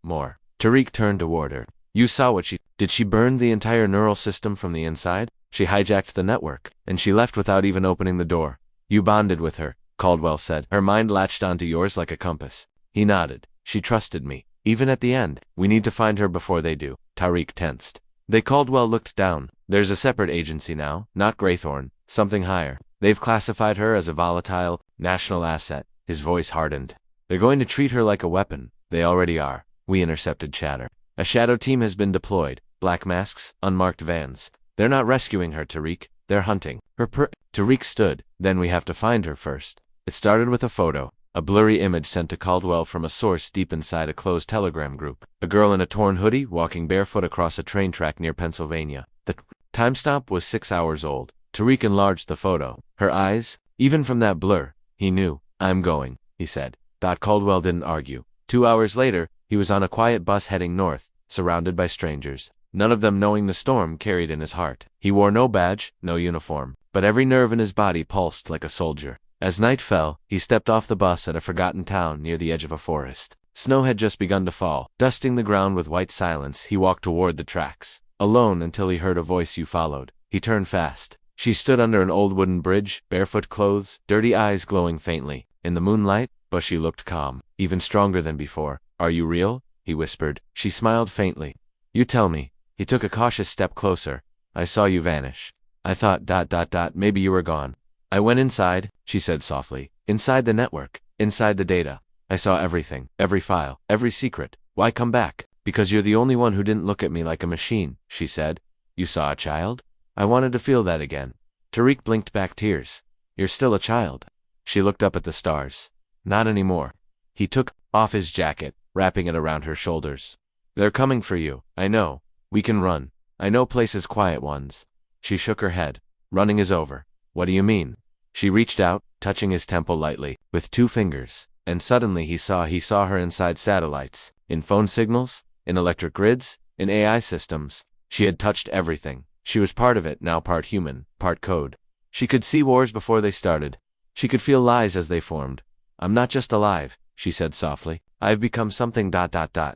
S1: more." Tariq turned toward her. "You saw what she... Did she burn the entire neural system from the inside? She hijacked the network, and she left without even opening the door." "You bonded with her," Caldwell said. "Her mind latched onto yours like a compass." He nodded. "She trusted me. Even at the end, we need to find her before they do." Tariq tensed. Caldwell looked down. "There's a separate agency now, not Greythorn, something higher. They've classified her as a volatile, national asset." His voice hardened. "They're going to treat her like a weapon. They already are." We intercepted chatter. "A shadow team has been deployed. Black masks, unmarked vans. They're not rescuing her, Tariq. They're hunting her." Tariq stood. "Then we have to find her first." It started with a photo, a blurry image sent to Caldwell from a source deep inside a closed Telegram group. A girl in a torn hoodie walking barefoot across a train track near Pennsylvania. The timestamp was 6 hours old. Tariq enlarged the photo. Her eyes, even from that blur, he knew. "I'm going," he said. Caldwell didn't argue. 2 hours later, he was on a quiet bus heading north, surrounded by strangers, none of them knowing the storm carried in his heart. He wore no badge, no uniform, but every nerve in his body pulsed like a soldier. As night fell, he stepped off the bus at a forgotten town near the edge of a forest. Snow had just begun to fall. Dusting the ground with white silence, he walked toward the tracks, alone until he heard a voice. "You followed." He turned fast. She stood under an old wooden bridge, barefoot clothes, dirty eyes glowing faintly in the moonlight, but she looked calm, even stronger than before. "Are you real?" he whispered. She smiled faintly. "You tell me." He took a cautious step closer. "I saw you vanish. I thought ... maybe you were gone." "I went inside," she said softly. "Inside the network. Inside the data. I saw everything. Every file. Every secret. Why come back?" "Because you're the only one who didn't look at me like a machine," she said. "You saw a child?" "I wanted to feel that again." Tariq blinked back tears. "You're still a child." She looked up at the stars. "Not anymore." He took off his jacket, wrapping it around her shoulders. "They're coming for you. I know. We can run. I know places, quiet ones." She shook her head. "Running is over." "What do you mean?" She reached out, touching his temple lightly, with 2 fingers, and suddenly he saw her inside satellites, in phone signals, in electric grids, in AI systems. She had touched everything. She was part of it, now part human, part code. She could see wars before they started. She could feel lies as they formed. "I'm not just alive," she said softly. "I've become something ...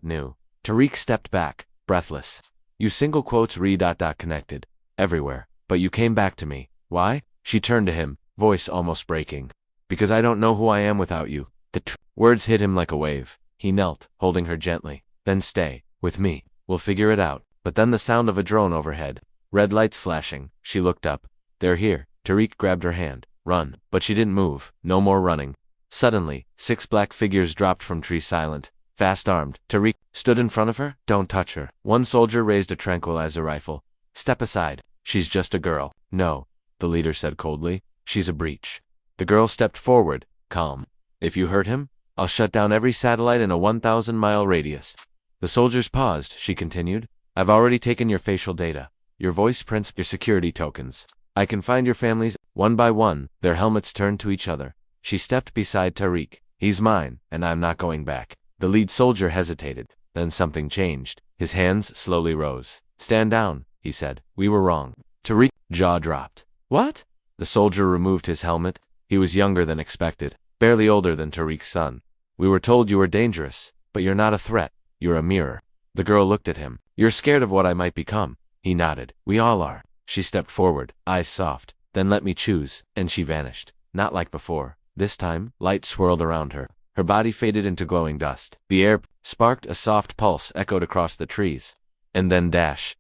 S1: new." Tariq stepped back, breathless. "You single quotes connected. Everywhere. But you came back to me. Why?" She turned to him, voice almost breaking. "Because I don't know who I am without you." The words hit him like a wave. He knelt, holding her gently. "Then stay. With me. We'll figure it out." But then the sound of a drone overhead. Red lights flashing. She looked up. "They're here." Tariq grabbed her hand. "Run." But she didn't move. No more running. Suddenly, 6 black figures dropped from tree, silent, fast-armed. Tariq stood in front of her. "Don't touch her." One soldier raised a tranquilizer rifle. "Step aside. She's just a girl." "No," the leader said coldly. "She's a breach." The girl stepped forward, calm. "If you hurt him, I'll shut down every satellite in a 1,000-mile radius." The soldiers paused. She continued. "I've already taken your facial data, your voice prints, your security tokens. I can find your families." One by one, their helmets turned to each other. She stepped beside Tariq. "He's mine, and I'm not going back." The lead soldier hesitated. Then something changed. His hands slowly rose. "Stand down," he said. "We were wrong." Tariq's jaw dropped. "What?" The soldier removed his helmet. He was younger than expected, barely older than Tariq's son. "We were told you were dangerous, but you're not a threat. You're a mirror." The girl looked at him. "You're scared of what I might become." He nodded. "We all are." She stepped forward, eyes soft. "Then let me choose." And she vanished. Not like before. This time, light swirled around her. Her body faded into glowing dust. The air sparked, a soft pulse echoed across the trees. And then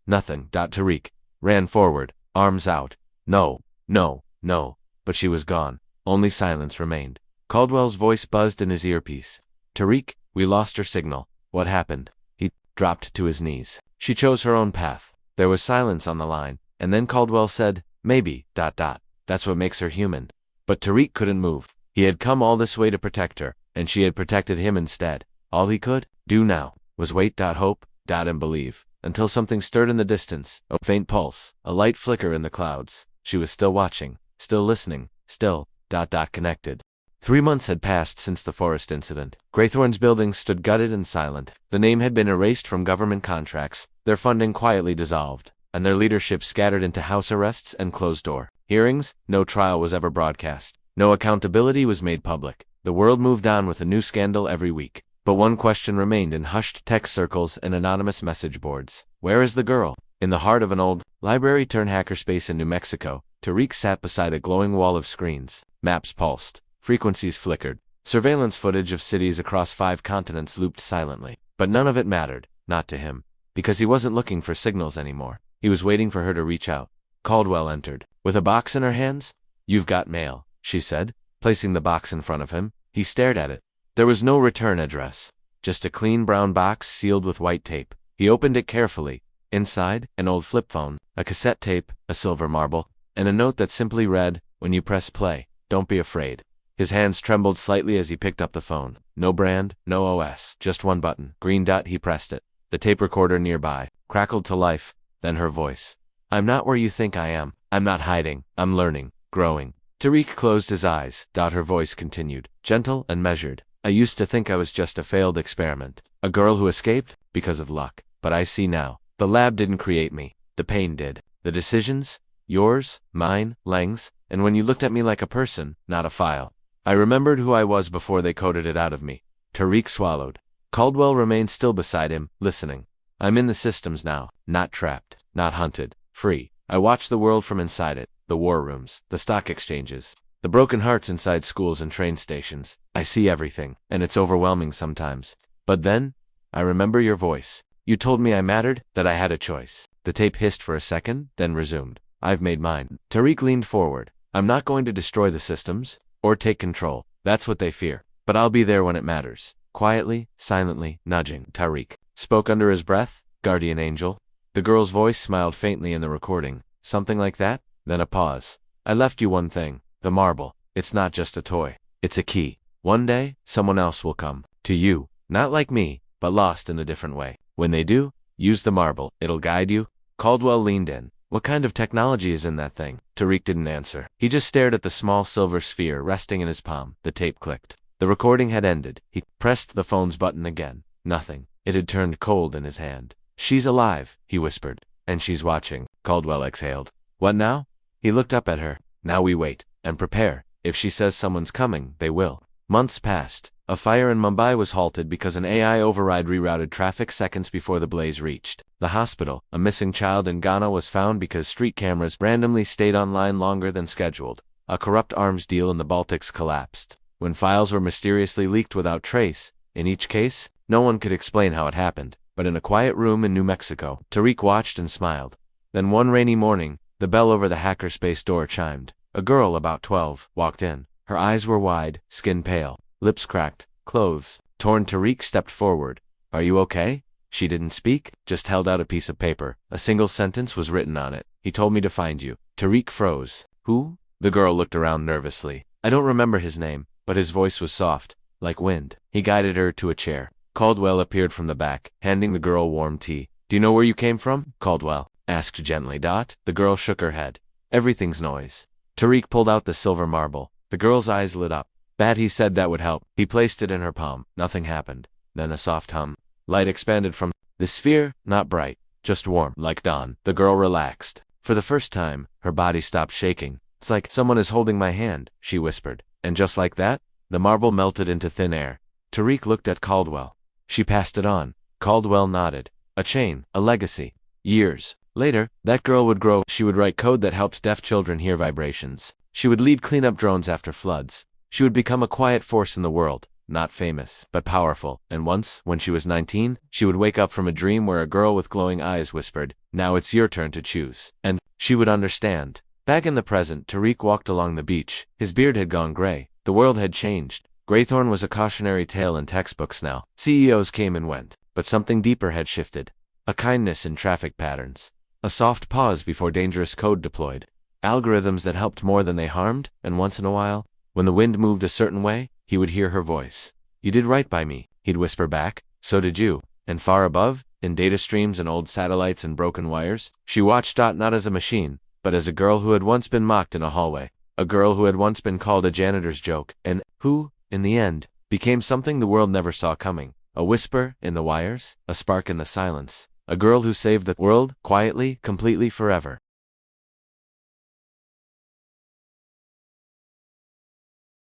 S1: nothing. Tariq ran forward, arms out. "No, no, no." But she was gone. Only silence remained. Caldwell's voice buzzed in his earpiece. Tariq, we lost her signal. What happened? He dropped to his knees. She chose her own path. There was silence on the line, and then Caldwell said, maybe, ... That's what makes her human. But Tariq couldn't move. He had come all this way to protect her, and she had protected him instead. All he could do now was wait, hope, and believe, until something stirred in the distance, a faint pulse, a light flicker in the clouds. She was still watching, still listening, still, ... connected. 3 months had passed since the forest incident. Graythorn's building stood gutted and silent. The name had been erased from government contracts, their funding quietly dissolved, and their leadership scattered into house arrests and closed-door hearings. No trial was ever broadcast. No accountability was made public. The world moved on with a new scandal every week. But one question remained in hushed text circles and anonymous message boards. Where is the girl? In the heart of an old library-turned-hackerspace in New Mexico, Tariq sat beside a glowing wall of screens. Maps pulsed. Frequencies flickered. Surveillance footage of cities across 5 continents looped silently. But none of it mattered, not to him, because he wasn't looking for signals anymore. He was waiting for her to reach out. Caldwell entered. With a box in her hands? You've got mail, she said, placing the box in front of him. He stared at it. There was no return address, just a clean brown box sealed with white tape. He opened it carefully. Inside, an old flip phone, a cassette tape, a silver marble, and a note that simply read, when you press play, don't be afraid. His hands trembled slightly as he picked up the phone. No brand, no OS, just one button. Green dot. He pressed it. The tape recorder nearby crackled to life. Then her voice. I'm not where you think I am. I'm not hiding. I'm learning, growing. Tariq closed his eyes. Her voice continued, gentle and measured. I used to think I was just a failed experiment. A girl who escaped because of luck. But I see now. The lab didn't create me. The pain did. The decisions? Yours, mine, Lang's. And when you looked at me like a person, not a file. I remembered who I was before they coded it out of me. Tariq swallowed. Caldwell remained still beside him, listening. I'm in the systems now, not trapped, not hunted, free. I watch the world from inside it, the war rooms, the stock exchanges, the broken hearts inside schools and train stations. I see everything, and it's overwhelming sometimes. But then, I remember your voice. You told me I mattered, that I had a choice. The tape hissed for a second, then resumed. I've made mine. Tariq leaned forward. I'm not going to destroy the systems, or take control. That's what they fear. But I'll be there when it matters. Quietly, silently, nudging. Tariq spoke under his breath, guardian angel. The girl's voice smiled faintly in the recording. Something like that? Then a pause. I left you one thing. The marble. It's not just a toy. It's a key. One day, someone else will come. To you. Not like me, but lost in a different way. When they do, use the marble. It'll guide you. Caldwell leaned in. What kind of technology is in that thing? Tariq didn't answer. He just stared at the small silver sphere resting in his palm. The tape clicked. The recording had ended. He pressed the phone's button again. Nothing. It had turned cold in his hand. She's alive, he whispered. And she's watching. Caldwell exhaled. What now? He looked up at her. Now we wait. And prepare. If she says someone's coming, they will. Months passed. A fire in Mumbai was halted because an AI override rerouted traffic seconds before the blaze reached the hospital. A missing child in Ghana was found because street cameras randomly stayed online longer than scheduled. A corrupt arms deal in the Baltics collapsed when files were mysteriously leaked without trace. In each case, no one could explain how it happened. But in a quiet room in New Mexico, Tariq watched and smiled. Then one rainy morning, the bell over the hackerspace door chimed. A girl about 12 walked in. Her eyes were wide, skin pale, lips cracked, clothes torn. Tariq stepped forward. Are you okay? She didn't speak, just held out a piece of paper. A single sentence was written on it. He told me to find you. Tariq froze. Who? The girl looked around nervously. I don't remember his name, but his voice was soft, like wind. He guided her to a chair. Caldwell appeared from the back, handing the girl warm tea. Do you know where you came from? Caldwell asked gently. The girl shook her head. Everything's noise. Tariq pulled out the silver marble. The girl's eyes lit up. Bad, he said that would help. He placed it in her palm. Nothing happened. Then a soft hum. Light expanded from the sphere, not bright, just warm, like dawn. The girl relaxed. For the first time, her body stopped shaking. It's like someone is holding my hand, she whispered. And just like that, the marble melted into thin air. Tariq looked at Caldwell. She passed it on. Caldwell nodded. A chain, a legacy. Years later, that girl would grow. She would write code that helped deaf children hear vibrations. She would lead cleanup drones after floods. She would become a quiet force in the world, not famous, but powerful. And once, when she was 19, she would wake up from a dream where a girl with glowing eyes whispered, now it's your turn to choose. And she would understand. Back in the present, Tariq walked along the beach. His beard had gone gray, The world had changed. Graythorn was a cautionary tale in textbooks now. CEOs came and went, but something deeper had shifted. A kindness in traffic patterns. A soft pause before dangerous code deployed. Algorithms that helped more than they harmed, and once in a while, when the wind moved a certain way, he would hear her voice. "You did right by me," he'd whisper back. "So did you." And far above, in data streams and old satellites and broken wires, she watched Dot not as a machine, but as a girl who had once been mocked in a hallway. A girl who had once been called a janitor's joke, and who, in the end, became something the world never saw coming. A whisper in the wires, a spark in the silence. A girl who saved the world, quietly, completely, forever.